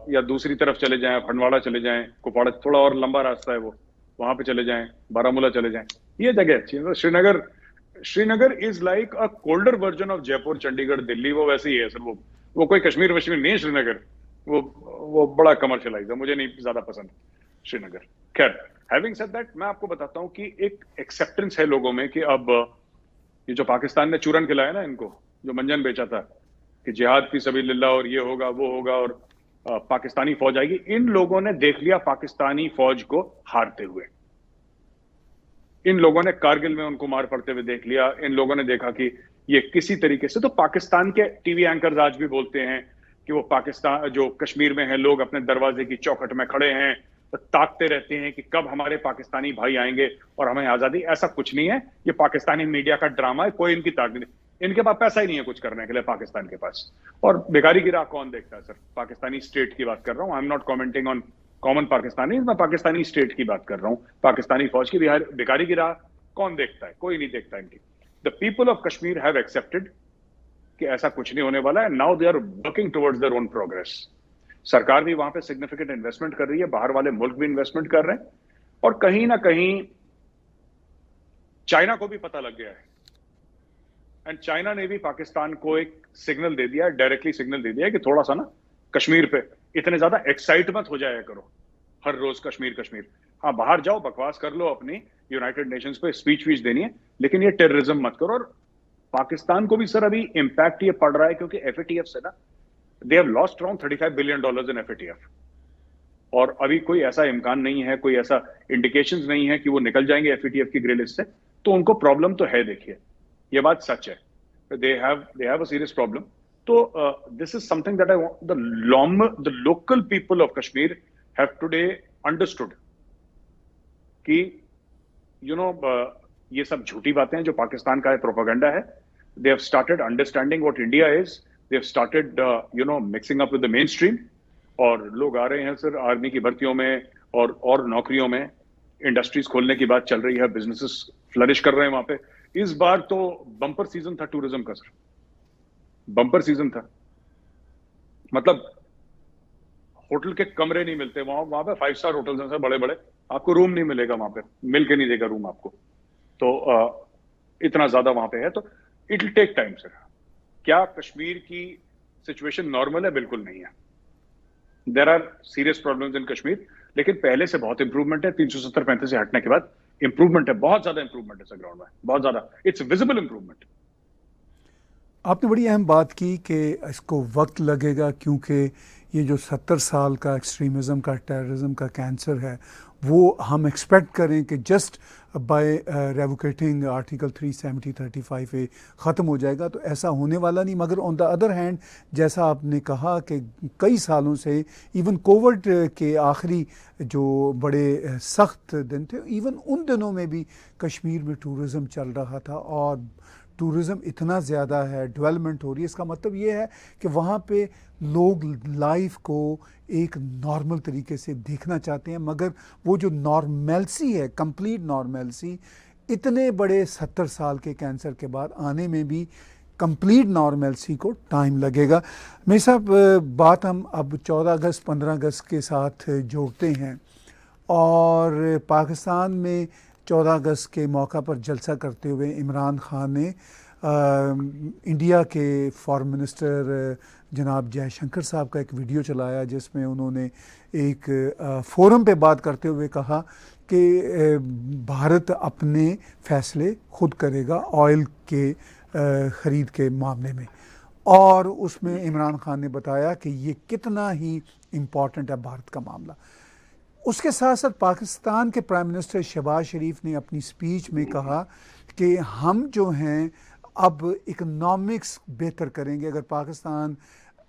या दूसरी तरफ चले जाएं, फंडवाड़ा चले जाएं, कुपवाड़ा, थोड़ा और लंबा रास्ता है वो, वहां पे चले जाएं, बारामूला चले जाएं, ये जगह अच्छी है। Srinagar is like a colder version of Jaipur, Chandigarh, Delhi, वो वैसे ही है सर। वो कोई कश्मीर वश्मीर नहीं है श्रीनगर, वो बड़ा कमर्शलाइज है, मुझे नहीं ज्यादा पसंद श्रीनगर। खैर, हैविंग सेड दैट, मैं आपको बताता हूं कि एक एक्सेप्टेंस है लोगों में कि अब ये जो पाकिस्तान ने चूरन खिलाया ना इनको, जो मंजन बेचा था कि जिहाद फी सबीलिल्लाह और ये होगा वो होगा और पाकिस्तानी फौज आएगी, इन लोगों ने देख लिया पाकिस्तानी फौज को हारते हुए। इन लोगों ने कारगिल में उनको मार पड़ते हुए देख लिया। इन लोगों ने देखा कि ये किसी तरीके से, तो पाकिस्तान के टीवी एंकर्स आज भी बोलते हैं कि वो पाकिस्तान जो कश्मीर में है, लोग अपने दरवाजे की चौखट में खड़े हैं, तो ताकते रहते हैं कि कब हमारे पाकिस्तानी भाई आएंगे और हमें आजादी। ऐसा कुछ नहीं है, ये पाकिस्तानी मीडिया का ड्रामा है, कोई इनकी ताकत नहीं, इनके पास पैसा ही नहीं है कुछ करने के लिए पाकिस्तान के पास। और बेकारी की राह कौन देखता है सर? पाकिस्तानी स्टेट की बात कर रहा हूं, I am not commenting on common Pakistani, मैं पाकिस्तानी स्टेट की बात कर रहा हूं। पाकिस्तानी फौज की बेकारी की राह कौन देखता है? कोई नहीं देखता इनकी। The people of Kashmir have accepted कि ऐसा कुछ नहीं होने वाला है। Now they are working towards their own progress. सरकार भी वहां पे सिग्निफिकेंट इन्वेस्टमेंट कर रही है, बाहर वाले मुल्क भी इन्वेस्टमेंट कर रहे हैं, और कहीं ना कहीं चाइना को भी पता लग गया है, एंड चाइना ने भी पाकिस्तान को एक सिग्नल दे दिया है, डायरेक्टली सिग्नल दे दिया है कि थोड़ा सा ना कश्मीर पे इतने ज्यादा एक्साइट मत हो जाया करो हर रोज कश्मीर कश्मीर। हाँ, बाहर जाओ, बकवास कर लो अपनी, यूनाइटेड नेशंस पे स्पीच वीच देनी है, लेकिन ये टेररिज्म मत करो। और पाकिस्तान को भी सर अभी इंपैक्ट ये पड़ रहा है क्योंकि एफएटीएफ से ना they have lost around $35 billion in FATF, और अभी कोई ऐसा इम्कान नहीं है, कोई ऐसा इंडिकेशंस नहीं है कि वो निकल जाएंगे एफएटीएफ की ग्रे लिस्ट से। तो उनको प्रॉब्लम तो है, देखिए ये बात सच है, they have a serious problem. तो this is something that I want the local people of Kashmir have today understood कि ये सब झूठी बातें हैं जो पाकिस्तान का प्रोपेगेंडा है। They have started understanding what India is, they have started mixing up with the main stream, और लोग आ रहे हैं सर आर्मी की भर्तियों में और नौकरियों में। इंडस्ट्रीज खोलने की बात चल रही है, बिजनेसेस फ्लरिश कर रहे हैं वहां पे। इस बार तो बम्पर सीजन था टूरिज्म का सर, बम्पर सीजन था। मतलब होटल के कमरे नहीं मिलते वहां पे 5 स्टार होटल्स हैं सर, बड़े बड़े, आपको रूम नहीं मिलेगा वहां पे, मिल के नहीं देगा रूम आपको। तो इतना ज्यादा वहां पे है, तो it will take time sir. क्या कश्मीर की सिचुएशन नॉर्मल है? बिल्कुल नहीं है। There are serious problems in Kashmir, लेकिन पहले से बहुत इंप्रूवमेंट है। 370-35 से हटने के बाद इंप्रूवमेंट है, बहुत ज्यादा इंप्रूवमेंट है सर ग्राउंड में, बहुत ज्यादा, इट्स विजिबल इंप्रूवमेंट। आपने बड़ी अहम बात की कि इसको वक्त लगेगा, क्योंकि ये जो 70 साल का एक्सट्रीमिज़म का, टेररिज्म का कैंसर है, वो हम एक्सपेक्ट करें कि जस्ट बाय रेवोकेटिंग आर्टिकल 370-35 ख़त्म हो जाएगा, तो ऐसा होने वाला नहीं। मगर ऑन द अदर हैंड, जैसा आपने कहा कि कई सालों से, इवन कोविड के आखिरी जो बड़े सख्त दिन थे, इवन उन दिनों में भी कश्मीर में टूरिज़म चल रहा था, और टूरिज़म इतना ज़्यादा है, डेवलपमेंट हो रही है। इसका मतलब ये है कि वहाँ पे लोग लाइफ को एक नॉर्मल तरीके से देखना चाहते हैं, मगर वो जो नॉर्मलसी है, कंप्लीट नॉर्मलसी, इतने बड़े 70 साल के कैंसर के बाद आने में भी कंप्लीट नॉर्मलसी को टाइम लगेगा। मेरे साहब, बात हम अब 14 अगस्त 15 अगस्त के साथ जोड़ते हैं, और पाकिस्तान में 14 अगस्त के मौका पर जलसा करते हुए इमरान खान ने इंडिया के फॉरेन मिनिस्टर जनाब जयशंकर साहब का एक वीडियो चलाया, जिसमें उन्होंने एक फोरम पे बात करते हुए कहा कि भारत अपने फैसले खुद करेगा ऑयल के ख़रीद के मामले में, और उसमें इमरान खान ने बताया कि ये कितना ही इम्पॉर्टेंट है भारत का मामला। उसके साथ साथ पाकिस्तान के प्राइम मिनिस्टर शहबाज शरीफ ने अपनी स्पीच में कहा कि हम जो हैं अब इकोनॉमिक्स बेहतर करेंगे। अगर पाकिस्तान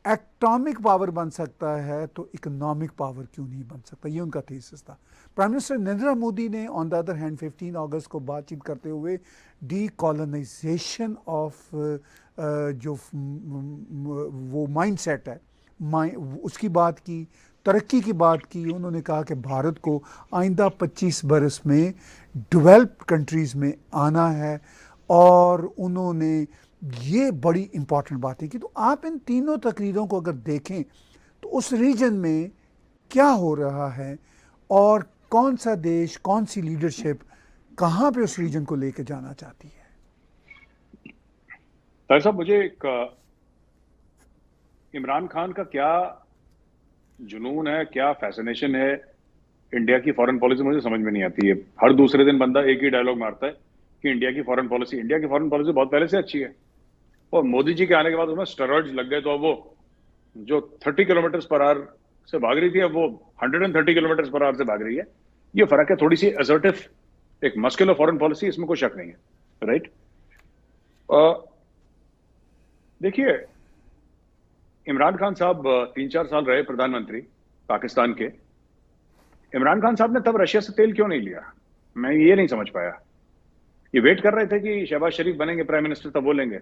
एटॉमिक पावर बन सकता है तो इकोनॉमिक पावर क्यों नहीं बन सकता, ये उनका थीसिस था। प्राइम मिनिस्टर नरेंद्र मोदी ने ऑन द अदर हैंड 15 अगस्त को बातचीत करते हुए डीकॉलोनाइजेशन ऑफ जो वो माइंडसेट है उसकी बात की, तरक्की की बात की। उन्होंने कहा कि भारत को आइंदा 25 बरस में डेवलप्ड कंट्रीज़ में आना है, और उन्होंने ये बड़ी इम्पॉर्टेंट बातें की। तो आप इन तीनों तकरीरों को अगर देखें तो उस रीजन में क्या हो रहा है, और कौन सा देश, कौन सी लीडरशिप कहाँ पे उस रीजन को लेके जाना चाहती है? ताहिर साहब, मुझे एक इमरान खान का क्या जुनून है, क्या फैसिनेशन है इंडिया की फॉरेन पॉलिसी, मुझे समझ में नहीं आती है। हर दूसरे दिन बंदा एक ही डायलॉग मारता है कि इंडिया की फॉरेन पॉलिसी बहुत पहले से अच्छी है, और मोदी जी के आने के बाद उसमें स्टेरॉइड्स लग गए, तो अब वो जो 30 किलोमीटर पर आवर से भाग रही थी, अब वो 130 किलोमीटर पर आवर से भाग रही है। ये फर्क है, थोड़ी सी असर्टिव, एक मस्कुलर फॉरेन पॉलिसी, इसमें कोई शक नहीं है, राइट। देखिए, इमरान खान साहब 3-4 साल रहे प्रधानमंत्री पाकिस्तान के। इमरान खान साहब ने तब रशिया से तेल क्यों नहीं लिया, मैं ये नहीं समझ पाया। ये वेट कर रहे थे कि शहबाज शरीफ बनेंगे प्राइम मिनिस्टर तब बोलेंगे।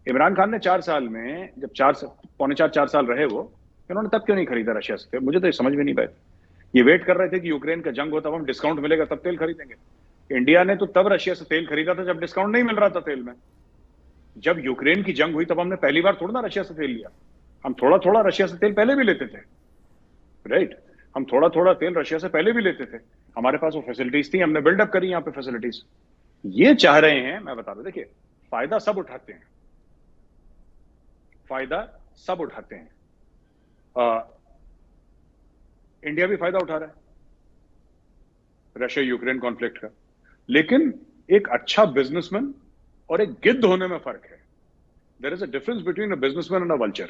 इमरान खान ने 4 साल में, जब 4 साल रहे वो, इन्होंने तब क्यों नहीं खरीदा रशिया से तेल? मुझे तो ये समझ में नहीं पाया। ये वेट कर रहे थे कि यूक्रेन का जंग हो, तब हम डिस्काउंट मिलेगा तब तेल खरीदेंगे। इंडिया ने तो तब रशिया से तेल खरीदा था जब डिस्काउंट नहीं मिल रहा था तेल में। जब यूक्रेन की जंग हुई तब हमने पहली बार थोड़ा ना रशिया से तेल लिया, हम थोड़ा थोड़ा रशिया से तेल पहले भी लेते थे, राइट। हम थोड़ा थोड़ा तेल रशिया से पहले भी लेते थे, हमारे पास वो फैसिलिटीज थी, हमने बिल्डअप करी यहाँ पे फैसिलिटीज। ये चाह रहे हैं, मैं बता रहा हूं, देखिए फायदा सब उठाते हैं, फायदा सब उठाते हैं। इंडिया भी फायदा उठा रहा है रशिया यूक्रेन कॉन्फ्लिक्ट का। लेकिन एक अच्छा बिजनेसमैन और एक गिद्ध होने में फर्क है। There is a difference between a businessman and a vulture.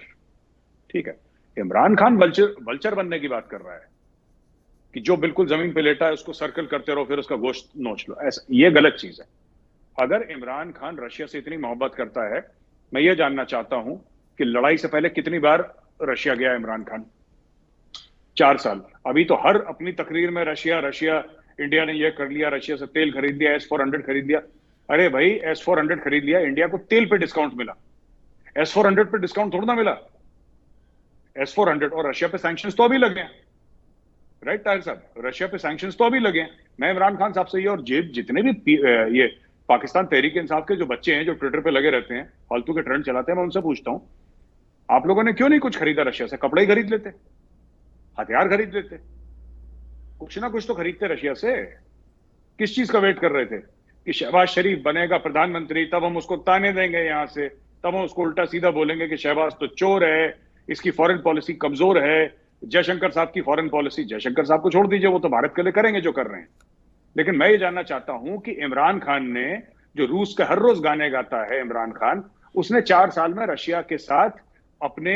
ठीक है, इमरान खान वल्चर बनने की बात कर रहा है कि जो बिल्कुल जमीन पे लेटा है उसको सर्कल करते रहो, फिर उसका गोश्त नोच लो, ऐसा ये गलत चीज है। अगर इमरान खान रशिया से इतनी मोहब्बत करता है, मैं ये जानना चाहता हूं कि लड़ाई से पहले कितनी बार रशिया गया इमरान खान? 4 साल। अभी तो हर अपनी तकरीर में रशिया रशिया, इंडिया ने ये कर लिया, रशिया से तेल खरीद लिया, S-400 खरीद लिया। अरे भाई, S-400 खरीद लिया, इंडिया को तेल पे डिस्काउंट मिला, S-400 पे डिस्काउंट थोड़ा ना मिला। S-400 और रशिया पे सैंक्शंस तो अभी लगे हैं, राइट ताहिर साहब? रशिया पे सैंक्शंस तो अभी लगे हैं। मैं इमरान खान साहब से ये और जितने भी ये पाकिस्तान तहरीक इंसाफ के जो बच्चे हैं जो ट्विटर पे लगे रहते हैं, फालतू के ट्रेंड चलाते हैं, मैं उनसे पूछता हूं, आप लोगों ने क्यों नहीं कुछ खरीदा रशिया से? कपड़े ही खरीद लेते, हथियार खरीद लेते, कुछ ना कुछ तो खरीदते रशिया से। किस चीज का वेट कर रहे थे कि शहबाज शरीफ बनेगा प्रधानमंत्री, तब हम उसको ताने देंगे यहां से, तब हम उसको उल्टा सीधा बोलेंगे कि शहबाज तो चोर है, इसकी फॉरेन पॉलिसी कमजोर है। जयशंकर साहब की फॉरेन पॉलिसी, जयशंकर साहब को छोड़ दीजिए, वो तो भारत के लिए करेंगे जो कर रहे हैं। लेकिन मैं ये जानना चाहता हूं कि इमरान खान ने, जो रूस के हर रोज गाने गाता है इमरान खान, उसने 4 साल में रशिया के साथ अपने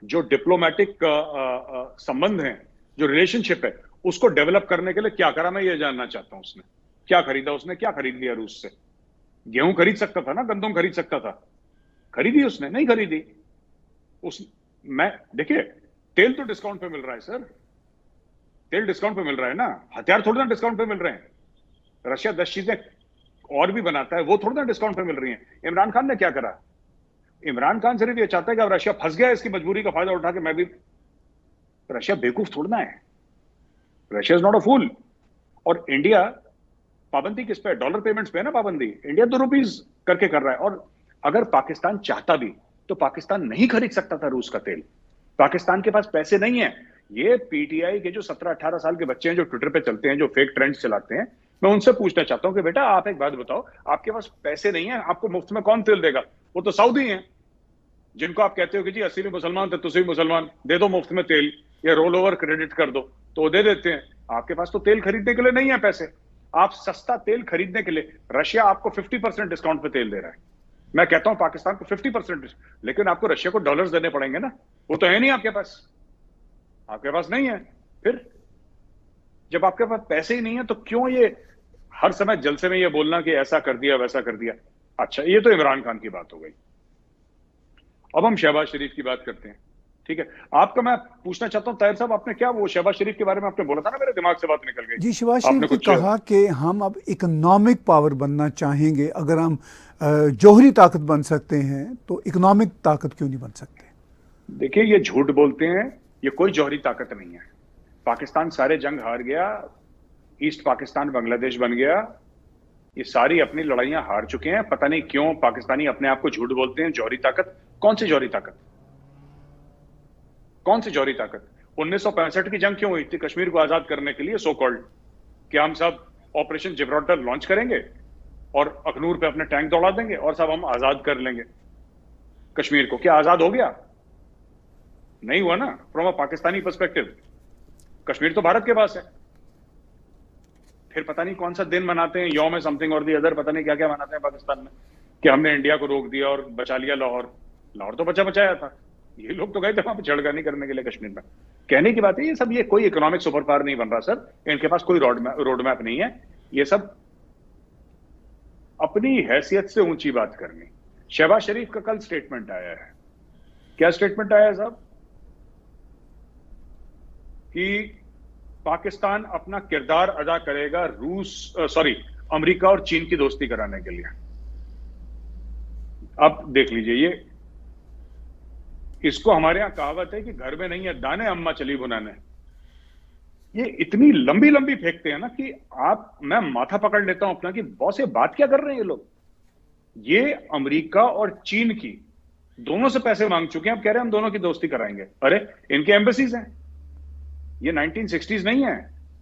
जो डिप्लोमेटिक संबंध हैं, जो रिलेशनशिप है, उसको डेवलप करने के लिए क्या करा? मैं ये जानना चाहता हूं। उसने क्या खरीदा? उसने क्या खरीद लिया रूस से? गेहूं खरीद सकता था ना, गंदम खरीद सकता था, खरीदी उसने? नहीं खरीदी। मैं देखिए, तेल तो डिस्काउंट पे मिल रहा है सर, तेल डिस्काउंट पे मिल रहा है ना, हथियार थोड़ी ना डिस्काउंट पे मिल रहे हैं। रशिया 10 चीजें और भी बनाता है, वो थोड़ी ना डिस्काउंट पे मिल रही हैं। इमरान खान ने क्या करा? इमरान खान सिर्फ ये चाहता है कि अब रशिया फंस गया, इसकी मजबूरी का फायदा उठा के मैं भी। रशिया बेवकूफ थोड़ा ना है, रशिया इज नॉट अ फूल। और इंडिया पाबंदी किस पे? डॉलर पेमेंट्स पे है ना पाबंदी। इंडिया तो रुपीज करके कर रहा है। और अगर पाकिस्तान चाहता भी तो पाकिस्तान नहीं खरीद सकता था रूस का तेल। पाकिस्तान के पास पैसे नहीं है। ये पीटीआई के जो 17-18 साल के बच्चे हैं जो ट्विटर पे चलते हैं, जो फेक ट्रेंड्स चलाते हैं, मैं उनसे पूछना चाहता हूं कि बेटा आप एक बात बताओ, आपके पास पैसे नहीं है, आपको मुफ्त में कौन तेल देगा? वो तो सऊदी हैं, जिनको आप कहते हो कि जी असली मुसलमान थे, तुसी मुसलमान, दे दो मुफ्त में तेल या रोल ओवर क्रेडिट कर दो, तो वो दे देते हैं। आपके पास तो तेल खरीदने के लिए नहीं है पैसे। आप सस्ता तेल खरीदने के लिए, रशिया आपको 50% डिस्काउंट पे तेल दे रहा है, मैं कहता हूं पाकिस्तान को 50%, लेकिन आपको रशिया को डॉलर्स देने पड़ेंगे ना, वो तो है नहीं आपके पास। आपके पास नहीं है। फिर जब आपके पास पैसे ही नहीं है तो क्यों ये हर समय जलसे में ये बोलना कि ऐसा कर दिया वैसा कर दिया? अच्छा, ये तो इमरान खान की बात हो गई। अब हम शहबाज शरीफ की बात करते हैं। ठीक है, आपका मैं पूछना चाहता हूं ताहिर साहब, आपने क्या वो शहबाज शरीफ के बारे में आपने बोला था ना, मेरे दिमाग से बात निकल गई। जी, शहबाज शरीफ ने कहा कि हम अब इकोनॉमिक पावर बनना चाहेंगे। अगर हम जौहरी ताकत बन सकते हैं तो इकोनॉमिक ताकत क्यों नहीं बन सकते? देखिए, ये झूठ बोलते हैं, ये कोई जौहरी ताकत नहीं है। पाकिस्तान सारे जंग हार गया, ईस्ट पाकिस्तान बांग्लादेश बन गया, ये सारी अपनी लड़ाइयां हार चुके हैं। पता नहीं क्यों पाकिस्तानी अपने आप को झूठ बोलते हैं जौहरी ताकत। कौन सी जौहरी ताकत? कौन सी जौहरी ताकत? 1965 की जंग क्यों हुई थी? कश्मीर को आजाद करने के लिए, सो कॉल्ड। क्या हम सब ऑपरेशन जिब्राल्टर लॉन्च करेंगे और अखनूर पे अपने टैंक दौड़ा देंगे और सब हम आजाद कर लेंगे कश्मीर को? क्या आजाद हो गया? नहीं हुआ ना। From a Pakistani perspective Kashmir तो भारत के पास है। फिर पता नहीं कौन सा दिन मनाते हैं, यौम है समथिंग और दी अदर, पता नहीं क्या क्या मनाते हैं पाकिस्तान में, कि हमने इंडिया को रोक दिया और बचा लिया लाहौर। लाहौर तो बचाया था, ये लोग तो गए थे वहां पर छेड़खानी करने के लिए कश्मीर में। कहने की बात है, ये सब ये कोई इकोनॉमिक सुपर पावर नहीं बन रहा सर। इनके पास कोई रोड मैप नहीं है। ये सब अपनी हैसियत से ऊंची बात करनी। शहबाज शरीफ का कल स्टेटमेंट आया है। क्या स्टेटमेंट आया है साहब? कि पाकिस्तान अपना किरदार अदा करेगा अमेरिका और चीन की दोस्ती कराने के लिए। अब देख लीजिए, ये इसको हमारे यहां कहावत है कि घर में नहीं है दाने, अम्मा चली बुनाने। ये इतनी लंबी लंबी फेंकते हैं ना कि मैं माथा पकड़ लेता हूं अपना कि बॉस ये बात क्या कर रहे हैं ये लोग। ये अमेरिका और चीन की दोनों से पैसे मांग चुके हैं, अब कह रहे हैं हम दोनों की दोस्ती कराएंगे। अरे इनके एम्बेसीज हैं। ये 1960s नहीं है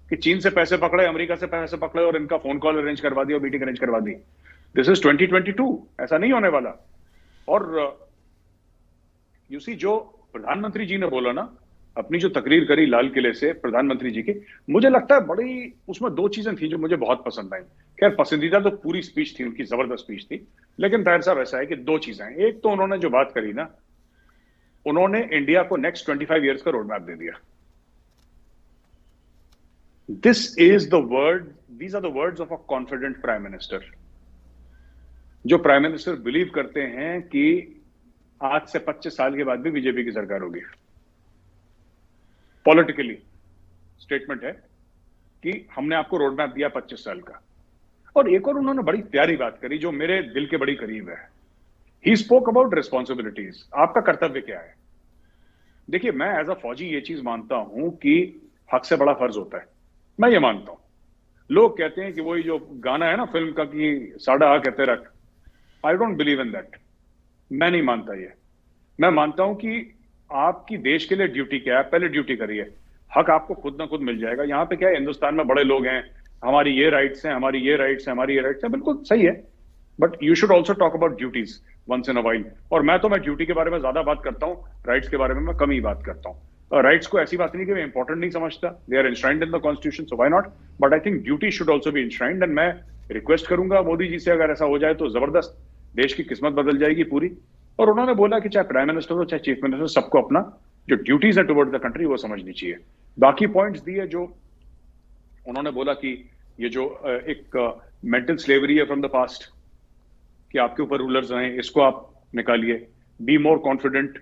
कि चीन से पैसे पकड़े, अमेरिका से पैसे पकड़े और इनका फोन कॉल अरेंज करवा दिया और मीटिंग अरेंज करवा दी। This is 2022। ऐसा नहीं होने वाला। और यू सी, जो प्रधानमंत्री जी ने बोला ना, अपनी जो तकरीर करी लाल किले से प्रधानमंत्री जी की, मुझे लगता है बड़ी उसमें दो चीजें थी जो मुझे बहुत पसंद आई। खैर पसंदीदा तो पूरी स्पीच थी उनकी, जबरदस्त स्पीच थी, लेकिन ताहिर साहब ऐसा है कि दो चीजें हैं। एक तो उन्होंने जो बात करी ना, उन्होंने इंडिया को नेक्स्ट 25 ईयर्स का रोड मैप दे दिया। These are the words of a confident prime minister, जो प्राइम मिनिस्टर बिलीव करते हैं कि आज से 25 साल के बाद भी बीजेपी की सरकार होगी। पॉलिटिकली स्टेटमेंट है कि हमने आपको रोड मैप दिया 25 साल का। और एक और उन्होंने बड़ी प्यारी बात करी जो मेरे दिल के बड़ी करीब है। He spoke about responsibilities. आपका कर्तव्य क्या है? देखिए, मैं एज अ फौजी ये चीज मानता हूं कि हक से बड़ा फर्ज होता है, मैं ये मानता हूं। लोग कहते हैं कि वही जो गाना है ना फिल्म का कि साड़ा आ कहते रख, I don't believe in that. मैं नहीं मानता ये। मैं मानता हूं कि आपकी देश के लिए ड्यूटी क्या है, पहले ड्यूटी करिए, हक आपको खुद ना खुद मिल जाएगा। यहां पे क्या है, हिंदुस्तान में बड़े लोग हैं, हमारी ये राइट्स हैं, हमारी ये राइट्स हैं, हमारी ये राइट्स हैं, बिल्कुल सही है, but you should also talk about duties once in a while. और मैं ड्यूटी के बारे में ज्यादा बात करता हूं, राइट्स के बारे में मैं कम ही बात करता हूं। राइट्स को ऐसी बात नहीं कि मैं इंपॉर्टेंट नहीं समझता, they are enshrined in the constitution, so why not, but I think duty should also be enshrined. And मैं रिक्वेस्ट करूंगा मोदी जी से, अगर ऐसा हो जाए तो जबरदस्त, देश की किस्मत बदल जाएगी पूरी। और उन्होंने बोला कि चाहे प्राइम मिनिस्टर हो चाहे चीफ मिनिस्टर, सबको अपना जो ड्यूटीज है टुवर्ड द कंट्री वो समझनी चाहिए। बाकी पॉइंट्स दिए जो उन्होंने बोला कि ये जो एक मेंटल स्लेवरी है फ्रॉम द पास्ट, कि आपके ऊपर रूलर्स हैं, इसको आप निकालिए, be more confident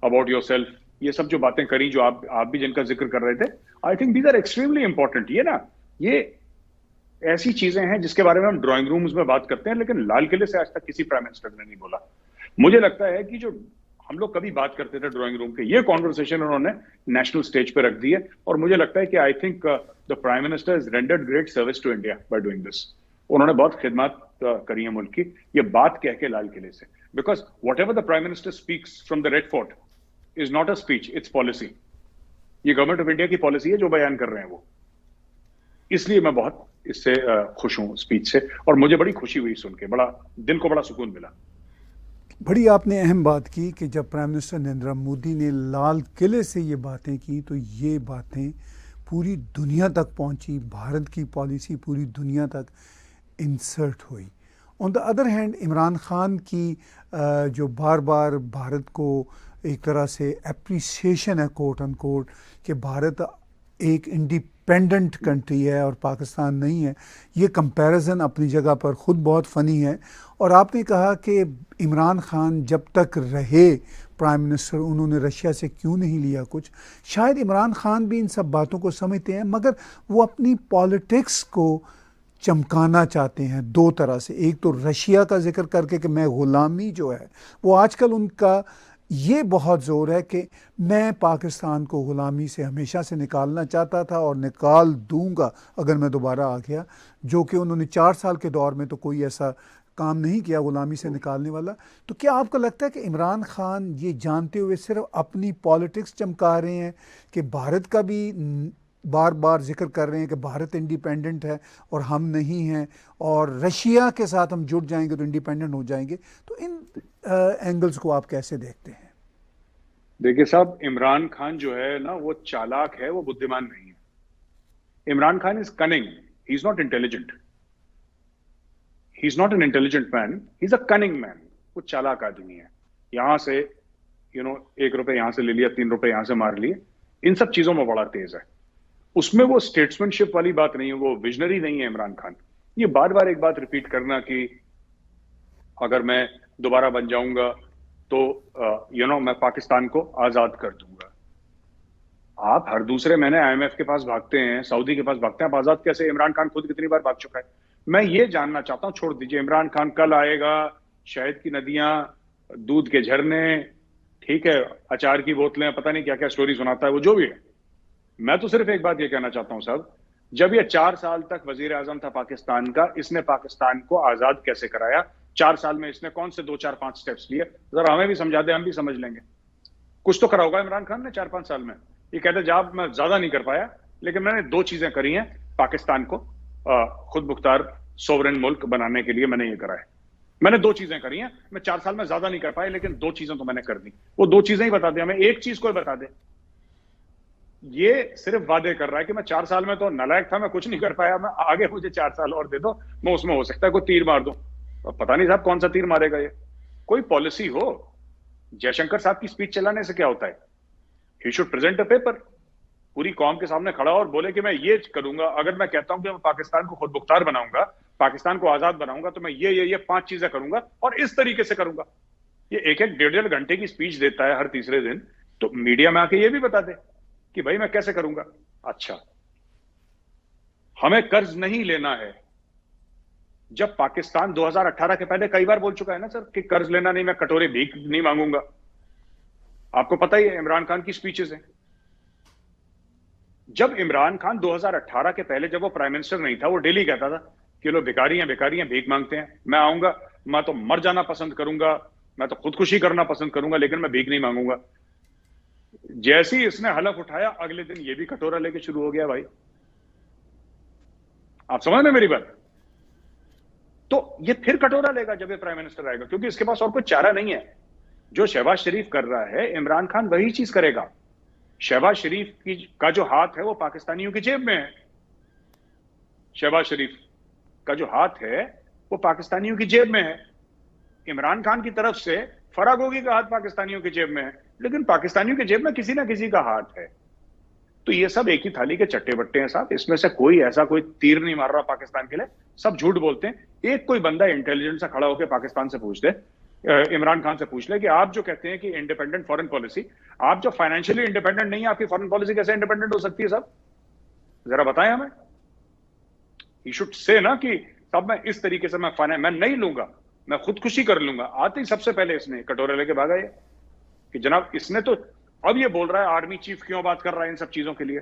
about your self, ये सब जो बातें करी जो आप भी जिनका जिक्र कर रहे थे, I think these are extremely important. ये ना, ये ऐसी चीजें हैं जिसके बारे में हम ड्राइंग रूम्स में बात करते हैं, लेकिन लाल किले से आज तक किसी प्राइम मिनिस्टर ने नहीं बोला। मुझे लगता है कि जो हम लोग कभी बात करते थे ड्राइंग रूम के, ये कॉन्वर्सेशन उन्होंने नेशनल स्टेज पे रख दी है। और मुझे लगता है कि I think the prime minister is rendered great service to India by doing this. उन्होंने बहुत खिदमत करी है मुल्क की, ये बात कह के लाल किले से, because what ever the prime minister speaks from the red fort is not a speech, it's policy. ये गवर्नमेंट ऑफ इंडिया की पॉलिसी है जो बयान कर रहे हैं वो। इसलिए मैं बहुत इससे खुश हूं स्पीच से, और मुझे बड़ी खुशी हुई सुन के, बड़ा दिल को बड़ा सुकून मिला। बड़ी आपने अहम बात की कि जब प्राइम मिनिस्टर नरेंद्र मोदी ने लाल किले से ये बातें की तो ये बातें पूरी दुनिया तक पहुंची, भारत की पॉलिसी पूरी दुनिया तक इंसर्ट हुई। On the other hand Imran Khan की जो बार बार भारत को एक तरह से एप्रिसिएशन है कोट अन कोट कि भारत एक इंडिपेंडेंट कंट्री है और पाकिस्तान नहीं है, ये कंपैरिजन अपनी जगह पर ख़ुद बहुत फ़नी है। और आपने कहा कि इमरान खान जब तक रहे प्राइम मिनिस्टर उन्होंने रशिया से क्यों नहीं लिया कुछ। शायद इमरान खान भी इन सब बातों को समझते हैं, मगर वो अपनी पॉलिटिक्स को चमकाना चाहते हैं दो तरह से। एक तो रशिया का जिक्र करके कि मैं ग़ुलामी जो है वो आजकल उनका ये बहुत ज़ोर है कि मैं पाकिस्तान को ग़ुलामी से हमेशा से निकालना चाहता था और निकाल दूंगा अगर मैं दोबारा आ गया, जो कि उन्होंने 4 साल के दौर में तो कोई ऐसा काम नहीं किया ग़ुलामी से निकालने वाला। तो क्या आपको लगता है कि इमरान खान ये जानते हुए सिर्फ अपनी पॉलिटिक्स चमका रहे हैं कि भारत का भी बार बार जिक्र कर रहे हैं कि भारत इंडिपेंडेंट है और हम नहीं हैं, और रशिया के साथ हम जुड़ जाएंगे तो इंडिपेंडेंट हो जाएंगे? तो इन एंगल्स को आप कैसे देखते हैं? देखिए साहब, इमरान खान जो है ना वो चालाक है, वो बुद्धिमान नहीं है। Imran Khan is cunning, he is not intelligent. He is not an intelligent man, he is a cunning man. वो चालाक आदमी है। यहां से 1 रुपए यहां से ले लिया, 3 रुपए यहां से मार लिए, इन सब चीजों में बड़ा तेज है। उसमें वो स्टेट्समैनशिप वाली बात नहीं है, वो विजनरी नहीं है इमरान खान। ये बार बार एक बात रिपीट करना कि अगर मैं दोबारा बन जाऊंगा तो मैं पाकिस्तान को आजाद कर दूंगा। आप हर दूसरे महीने IMF के पास भागते हैं, सऊदी के पास भागते हैं, आप आजाद कैसे? इमरान खान खुद कितनी बार भाग चुका है। मैं ये जानना चाहता हूं, छोड़ दीजिए इमरान खान कल आएगा, शहद की नदियां, दूध के झरने, ठीक है, अचार की बोतलें, पता नहीं क्या क्या स्टोरी सुनाता है वो, जो भी है। मैं तो सिर्फ एक बात ये कहना चाहता हूं साहब, जब ये 4 साल तक वजीर आजम था पाकिस्तान का, इसने पाकिस्तान को आजाद कैसे कराया? 4 साल में इसने कौन से 2, 4, 5 स्टेप्स लिए? जरा हमें भी समझा दे, हम भी समझ लेंगे। कुछ तो करा होगा इमरान खान ने 4-5 साल में। ये कहते जब मैं ज्यादा नहीं कर पाया, लेकिन मैंने 2 चीजें करी हैं पाकिस्तान को खुद मुख्तार सोवरेन मुल्क बनाने के लिए, मैंने ये करा है। मैंने 2 चीजें करी हैं, मैं 4 साल में ज्यादा नहीं कर पाया, लेकिन 2 चीजें तो मैंने कर दी। वो 2 चीजें ही बता दे हमें, एक चीज कोई बता दे। ये सिर्फ वादे कर रहा है कि मैं 4 साल में तो नालायक था, मैं कुछ नहीं कर पाया, मैं आगे मुझे 4 साल और दे दो, मैं उसमें हो सकता है कोई तीर मार दूं। अब पता नहीं साहब कौन सा तीर मारेगा ये। कोई पॉलिसी हो। जयशंकर साहब की स्पीच चलाने से क्या होता है? He should present a paper, पूरी कौम के सामने खड़ा और बोले कि मैं ये करूंगा। अगर मैं कहता हूं कि मैं पाकिस्तान को खुद मुख्तार बनाऊंगा, पाकिस्तान को आजाद बनाऊंगा, तो मैं ये 5 चीजें करूंगा और इस तरीके से करूंगा। ये एक 1.5 घंटे की स्पीच देता है हर तीसरे दिन, तो मीडिया में आके ये भी बता दे कि भाई मैं कैसे करूंगा। अच्छा, हमें कर्ज नहीं लेना है, जब पाकिस्तान 2018 के पहले कई बार बोल चुका है ना सर कि कर्ज लेना नहीं, मैं कटोरे भीख नहीं मांगूंगा। आपको पता ही है इमरान खान की स्पीचेस हैं। जब इमरान खान 2018 के पहले, जब वो प्राइम मिनिस्टर नहीं था, वो डेली कहता था कि लोग भिखारी हैं, भीख मांगते हैं, मैं आऊंगा, मैं तो मर जाना पसंद करूंगा, मैं तो खुदकुशी करना पसंद करूंगा, लेकिन मैं भीख नहीं मांगूंगा। जैसे ही इसने हलफ उठाया, अगले दिन ये भी कटोरा लेके शुरू हो गया भाई। आप समझ रहे मेरी बात? तो ये फिर कटोरा लेगा जब ये प्राइम मिनिस्टर आएगा, क्योंकि इसके पास और कोई चारा नहीं है। जो शहबाज शरीफ कर रहा है, इमरान खान वही चीज करेगा। शहबाज शरीफ का जो हाथ है वो पाकिस्तानियों की जेब में है। शहबाज शरीफ का जो हाथ है वो पाकिस्तानियों की जेब में है। इमरान खान की तरफ से फरागोगी का हाथ पाकिस्तानियों की जेब में है, लेकिन पाकिस्तानियों की जेब में किसी ना किसी का हाथ है। तो ये सब एक ही थाली के चट्टे बट्टे हैं साहब। इसमें से कोई ऐसा कोई तीर नहीं मार रहा पाकिस्तान के लिए, सब झूठ बोलते हैं। एक कोई बंदा इंटेलिजेंस से खड़ा होकर पाकिस्तान से पूछ दे, इमरान खान से पूछ ले कि आप जो कहते हैं कि इंडिपेंडेंट फॉरेन पॉलिसी, आप जो फाइनेंशियली इंडिपेंडेंट नहीं है, आपकी फॉरेन पॉलिसी कैसे इंडिपेंडेंट हो सकती है साहब? जरा बताएं हमें। ही शुड से ना कि साहब मैं इस तरीके से मैं नहीं लूंगा, मैं खुदकुशी कर लूंगा। आते ही सबसे पहले इसने कटोरे लेके भागा ये कि जनाब इसने तो अब ये बोल रहा है आर्मी चीफ क्यों बात कर रहा है इन सब चीजों के लिए।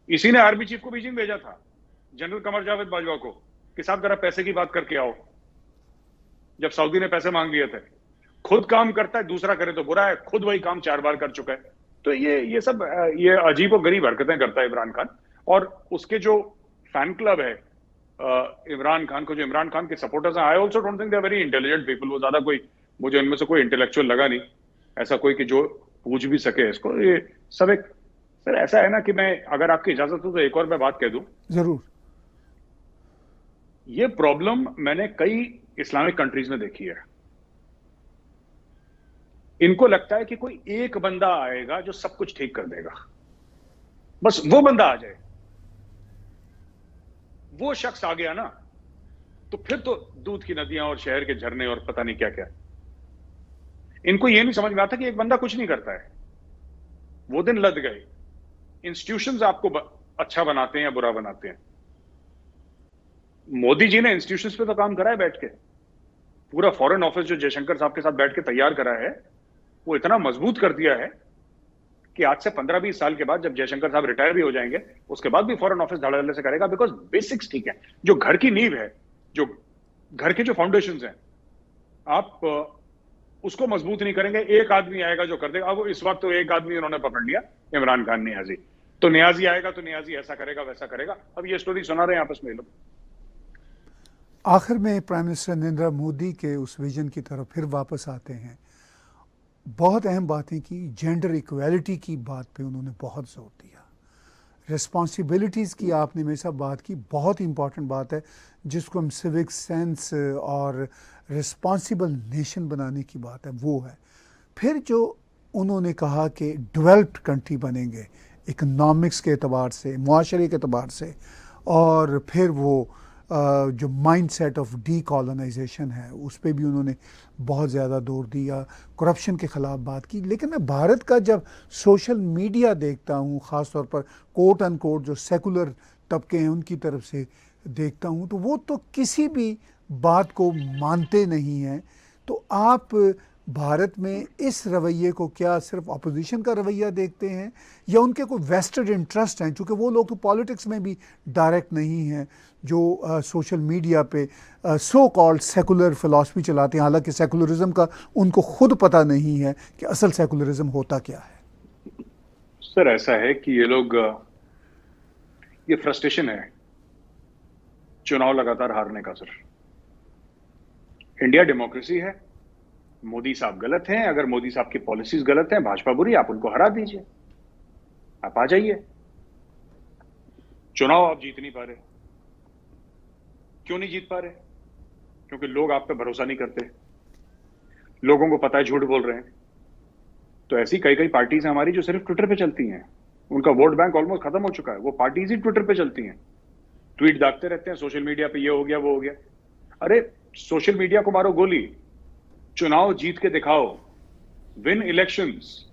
इसी ने आर्मी चीफ को बीजिंग भेजा था, जनरल कमर जावेद बाजवा को, कि साहब जरा पैसे की बात करके आओ, जब सऊदी ने पैसे मांग लिए थे। खुद काम करता है, दूसरा करे तो बुरा है, खुद वही काम 4 बार कर चुका है। तो ये सब ये अजीब और गरीब हरकतें करता है इमरान खान। और उसके जो फैन क्लब है इमरान खान को, जो इमरान खान के सपोर्टर्स हैं, I also don't think they are very intelligent people. वो ज्यादा कोई, मुझे इनमें से कोई इंटेलेक्चुअल लगा नहीं ऐसा कोई कि जो पूछ भी सके इसको। ये सब एक सर ऐसा है ना कि मैं, अगर आपकी इजाजत हो तो एक और मैं बात कह दूं। जरूर। ये प्रॉब्लम मैंने कई इस्लामिक कंट्रीज में देखी है। इनको लगता है कि कोई एक बंदा आएगा जो सब कुछ ठीक कर देगा, बस वो बंदा आ जाए, वो शख्स आ गया ना तो फिर तो दूध की नदियां और शहर के झरने और पता नहीं क्या क्या। इनको ये नहीं समझ में आता कि एक बंदा कुछ नहीं करता है। वो दिन लद गए। इंस्टीट्यूशंस आपको अच्छा बनाते हैं या बुरा बनाते हैं। मोदी जी ने इंस्टीट्यूशंस पे तो काम करा है बैठ के। पूरा फॉरेन ऑफिस जो जयशंकर साहब के साथ बैठ के तैयार करा है, वो इतना मजबूत कर दिया है कि आज से 15-20 साल के बाद जब जयशंकर साहब रिटायर भी हो जाएंगे, उसके बाद भी फॉरेन ऑफिस धड़ल्ले से करेगा। बिकॉज बेसिक्स ठीक है, जो घर की नींव है, जो घर के जो फाउंडेशंस हैं, आप उसको मजबूत नहीं करेंगे, एक आदमी आएगा जो कर देगा। अब इस वक्त तो एक आदमी उन्होंने पकड़ लिया, इमरान खान नियाजी। तो नियाजी आएगा तो नियाजी ऐसा करेगा वैसा करेगा। अब ये स्टोरी सुना रहे हैं आपस में लोग। आखिर में प्राइम मिनिस्टर नरेंद्र मोदी के उस विजन की तरफ फिर वापस आते हैं। बहुत अहम बातें की, जेंडर इक्वालिटी की बात पे उन्होंने बहुत जोर दिया। रिस्पॉन्सिबिलिटीज़ की आपने मेरे साथ बात की, बहुत इंपॉर्टेंट बात है जिसको हम सिविक सेंस और रिस्पॉन्सिबल नेशन बनाने की बात है, वो है। फिर जो उन्होंने कहा कि डेवलप्ड कंट्री बनेंगे इकोनॉमिक्स के एतबार से, मुआशरे के एतबार से, और फिर वो जो माइंडसेट ऑफ डीकॉलोनाइजेशन है उस पर भी उन्होंने बहुत ज़्यादा जोर दिया। करप्शन के ख़िलाफ़ बात की। लेकिन मैं भारत का जब सोशल मीडिया देखता हूँ, ख़ास तौर पर कोट अनकोट जो सेकुलर तबके हैं उनकी तरफ से देखता हूँ, तो वो तो किसी भी बात को मानते नहीं हैं। तो आप भारत में इस रवैये को क्या सिर्फ अपोजिशन का रवैया देखते हैं या उनके कोई वेस्टेड इंटरेस्ट हैं, चूँकि वो लोग तो पॉलिटिक्स में भी डायरेक्ट नहीं हैं, जो सोशल मीडिया पे सो कॉल्ड सेकुलर फ़िलासफ़ी चलाते हैं, हालांकि सेकुलरिज्म का उनको खुद पता नहीं है कि असल सेकुलरिज्म होता क्या है। सर ऐसा है कि ये लोग, ये फ्रस्ट्रेशन है चुनाव लगातार हारने का। सर इंडिया डेमोक्रेसी है, मोदी साहब गलत हैं, अगर मोदी साहब की पॉलिसीज गलत हैं, भाजपा बुरी, आप उनको हरा दीजिए, आप आ जाइए। चुनाव आप जीत नहीं पा रहे, क्यों नहीं जीत पा रहे? क्योंकि लोग आप पे भरोसा नहीं करते, लोगों को पता है झूठ बोल रहे हैं। तो ऐसी कई कई पार्टीज हैं हमारी जो सिर्फ ट्विटर पे चलती हैं, उनका वोट बैंक ऑलमोस्ट खत्म हो चुका है, वो पार्टीज ही ट्विटर पे चलती हैं, ट्वीट दागते रहते हैं सोशल मीडिया पे, ये हो गया वो हो गया। अरे सोशल मीडिया को मारो गोली, चुनाव जीत के दिखाओ, विन इलेक्शंस।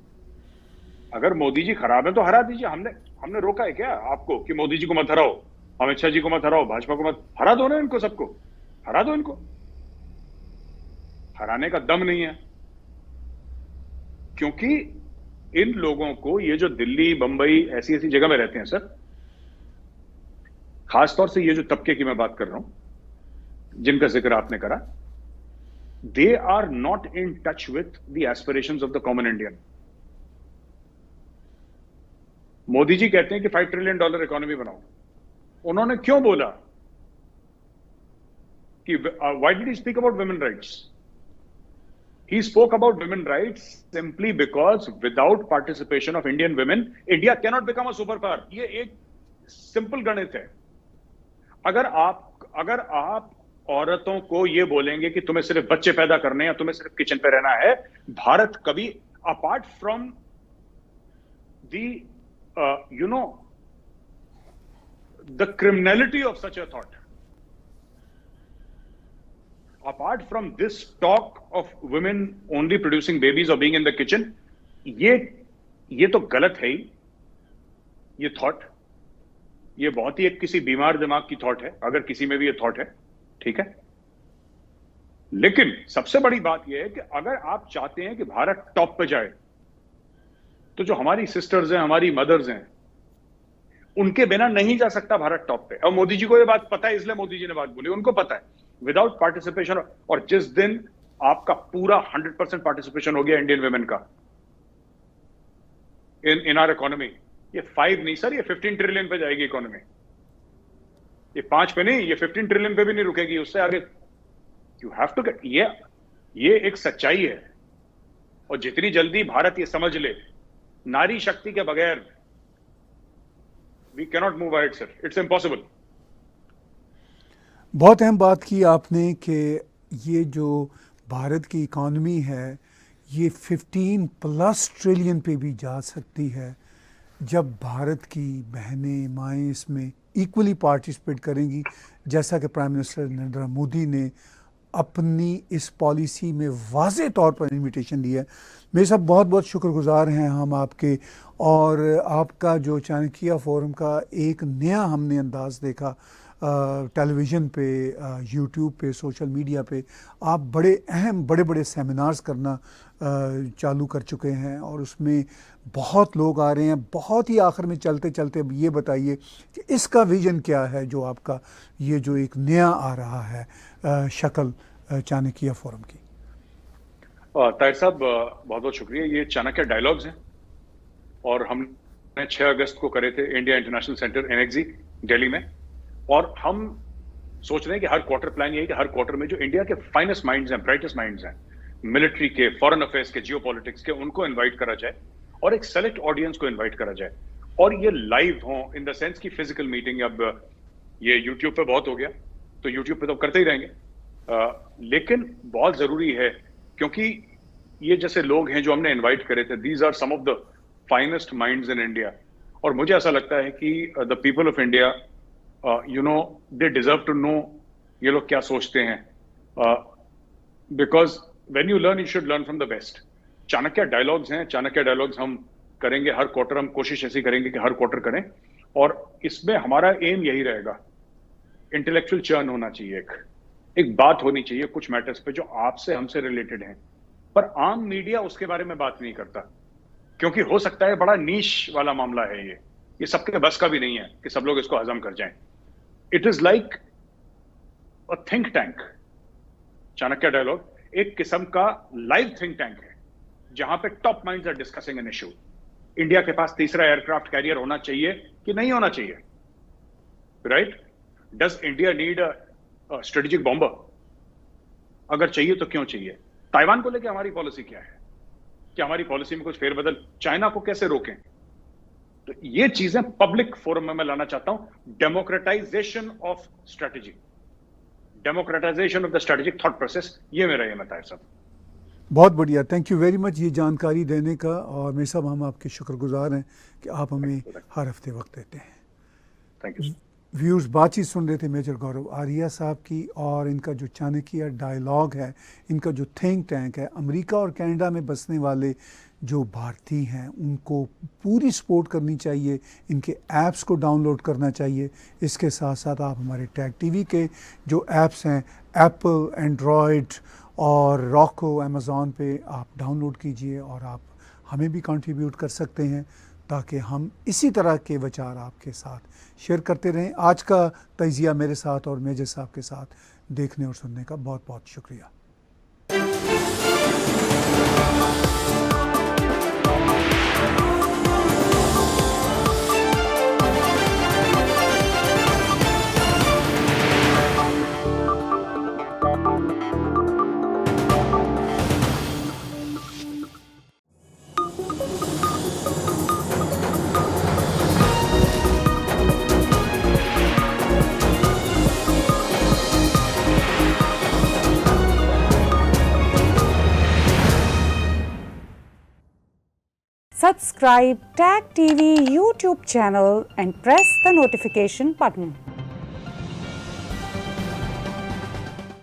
अगर मोदी जी खराब है तो हरा दीजिए, हमने रोका है क्या आपको कि मोदी जी को मत हराओ, अमित शाह जी को मत हराओ, भाजपा को मत हरा दो ना, इनको सबको हरा दो, इनको हराने का दम नहीं है। क्योंकि इन लोगों को, ये जो दिल्ली बंबई ऐसी ऐसी जगह में रहते हैं सर, खासतौर से ये जो तबके की मैं बात कर रहा हूं जिनका जिक्र आपने करा, they are not in touch with the aspirations of the common Indian. Modi ji कहते हैं कि $5 ट्रिलियन इकोनॉमी बनाओ, उन्होंने क्यों बोला कि why did he speak about women rights? He spoke about women rights simply because without participation of Indian women, India cannot become a superpower. ये एक सिंपल गणित है। अगर आप औरतों को ये बोलेंगे कि तुम्हें सिर्फ बच्चे पैदा करने या तुम्हें सिर्फ किचन पे रहना है, भारत कभी, apart from the the criminality of such a thought, apart from this talk of women only producing babies or being in the kitchen, ये तो गलत है ही, ये थॉट, ये बहुत ही एक किसी बीमार दिमाग की थॉट है, अगर किसी में भी ये थॉट है, ठीक है। लेकिन सबसे बड़ी बात ये है कि अगर आप चाहते हैं कि भारत टॉप पे जाए, तो जो हमारी सिस्टर्स हैं, हमारी मदर्स हैं, उनके बिना नहीं जा सकता भारत टॉप पे। और मोदी जी को ये बात पता है, इसलिए मोदी जी ने बात बोली, उनको पता है। विदाउट पार्टिसिपेशन, और जिस दिन आपका पूरा 100% पार्टिसिपेशन हो गया इंडियन वुमेन का इन आवर इकोनॉमी, ये 5 नहीं सर, ये 15 ट्रिलियन पे जाएगी इकोनॉमी। ये 5 पे नहीं, ये 15 ट्रिलियन पे भी नहीं रुकेगी, उससे आगे। यू हैव टू गेट, ये एक सच्चाई है। और जितनी जल्दी भारत ये समझ ले, नारी शक्ति के बगैर we cannot move ahead sir, it's impossible. बहुत अहम बात की आपने कि ये जो भारत की इकॉनमी है ये 15+ ट्रिलियन पे भी जा सकती है जब भारत की बहनें माएँ इसमें इक्वली पार्टिसिपेट करेंगी, जैसा कि प्राइम मिनिस्टर नरेंद्र मोदी ने अपनी इस पॉलिसी में वाज़े तौर पर इन्विटेशन दी है। मेरे साथ बहुत बहुत शुक्रगुजार हैं हम आपके, और आपका जो चाणक्य फोरम का एक नया हमने अंदाज़ देखा टेलीविज़न पे, यूट्यूब पे, सोशल मीडिया पे। आप बड़े अहम बड़े बड़े सेमिनार्स करना चालू कर चुके हैं और उसमें बहुत लोग आ रहे हैं। बहुत ही आखिर में चलते चलते अब ये बताइए कि इसका विज़न क्या है, जो आपका ये जो एक नया आ रहा है शक्ल चाणक्य फोरम की। ताहिर साहब बहुत बहुत शुक्रिया। ये चाणक्य डायलॉग्स हैं और हमने 6 अगस्त को करे थे India international centre NXG Delhi में। और हम सोच रहे हैं कि हर क्वार्टर प्लान ये है कि हर क्वार्टर में जो इंडिया के फाइनेस्ट माइंड्स हैं, ब्राइटेस्ट माइंड्स हैं, मिलिट्री के, फॉरेन अफेयर्स के, जियोपॉलिटिक्स के, उनको इनवाइट करा जाए और एक सेलेक्ट ऑडियंस को इनवाइट करा जाए। और ये लाइव हो, इन द सेंस की फिजिकल मीटिंग। अब ये यूट्यूब पे बहुत हो गया, तो यूट्यूब पे तो करते ही रहेंगे, लेकिन बहुत जरूरी है, क्योंकि ये जैसे लोग हैं जो हमने इन्वाइट करे थे, these are some of the finest minds in India. और मुझे ऐसा लगता है कि the people of India, they deserve to know ये लोग क्या सोचते हैं, because when you learn you should learn from the best। Chanakya dialogues हैं, चाणक्य डायलॉग्स हम करेंगे हर क्वार्टर। हम कोशिश ऐसी करेंगे कि हर क्वार्टर करें, और इसमें हमारा एम यही रहेगा, इंटेलेक्चुअल चर्न होना चाहिए, एक बात होनी चाहिए कुछ मैटर्स पे जो आपसे हमसे रिलेटेड हैं, पर आम मीडिया उसके बारे में बात नहीं करता, क्योंकि हो सकता है बड़ा नीश वाला मामला है ये सबके बस का भी नहीं है कि सब लोग इसको हजम कर जाएं। It is like a think tank. Chanakya dialogue एक किस्म का लाइव थिंक टैंक है, जहां पे top minds are discussing an issue. India के पास तीसरा एयरक्राफ्ट कैरियर होना चाहिए कि नहीं होना चाहिए, right? Does India need a strategic bomber? अगर चाहिए तो क्यों चाहिए? ताइवान को लेकर हमारी पॉलिसी क्या है? क्या हमारी पॉलिसी में कुछ फेरबदल? चाइना को कैसे रोकें? तो ये चीजें पब्लिक फोरम में मैं लाना चाहता हूं। Democratisation of strategy, democratisation of the strategic thought process, ये मेरा ये मत है साहब। बहुत बढ़िया, थैंक यू वेरी मच ये जानकारी देने का। और मेरे साहब हम आपके शुक्रगुजार हैं कि आप हमें हर हफ्ते वक्त देते हैं। Thank you. व्यूअर्स, बातचीत सुन रहे थे मेजर गौरव आर्या साहब की, और इनका जो चाणक्य डायलॉग है, इनका जो थिंक टैंक है, अमेरिका और कनाडा में बसने वाले जो भारतीय हैं उनको पूरी सपोर्ट करनी चाहिए, इनके ऐप्स को डाउनलोड करना चाहिए। इसके साथ साथ आप हमारे टैग टीवी के जो ऐप्स हैं, एप्पल, एंड्रॉयड और रॉको, अमेज़ॉन पे आप डाउनलोड कीजिए और आप हमें भी कंट्रीब्यूट कर सकते हैं ताकि हम इसी तरह के विचार आपके साथ शेयर करते रहें। आज का तजिया मेरे साथ और मेजर साहब के साथ देखने और सुनने का बहुत बहुत शुक्रिया। Subscribe Tag TV YouTube channel and press the notification button.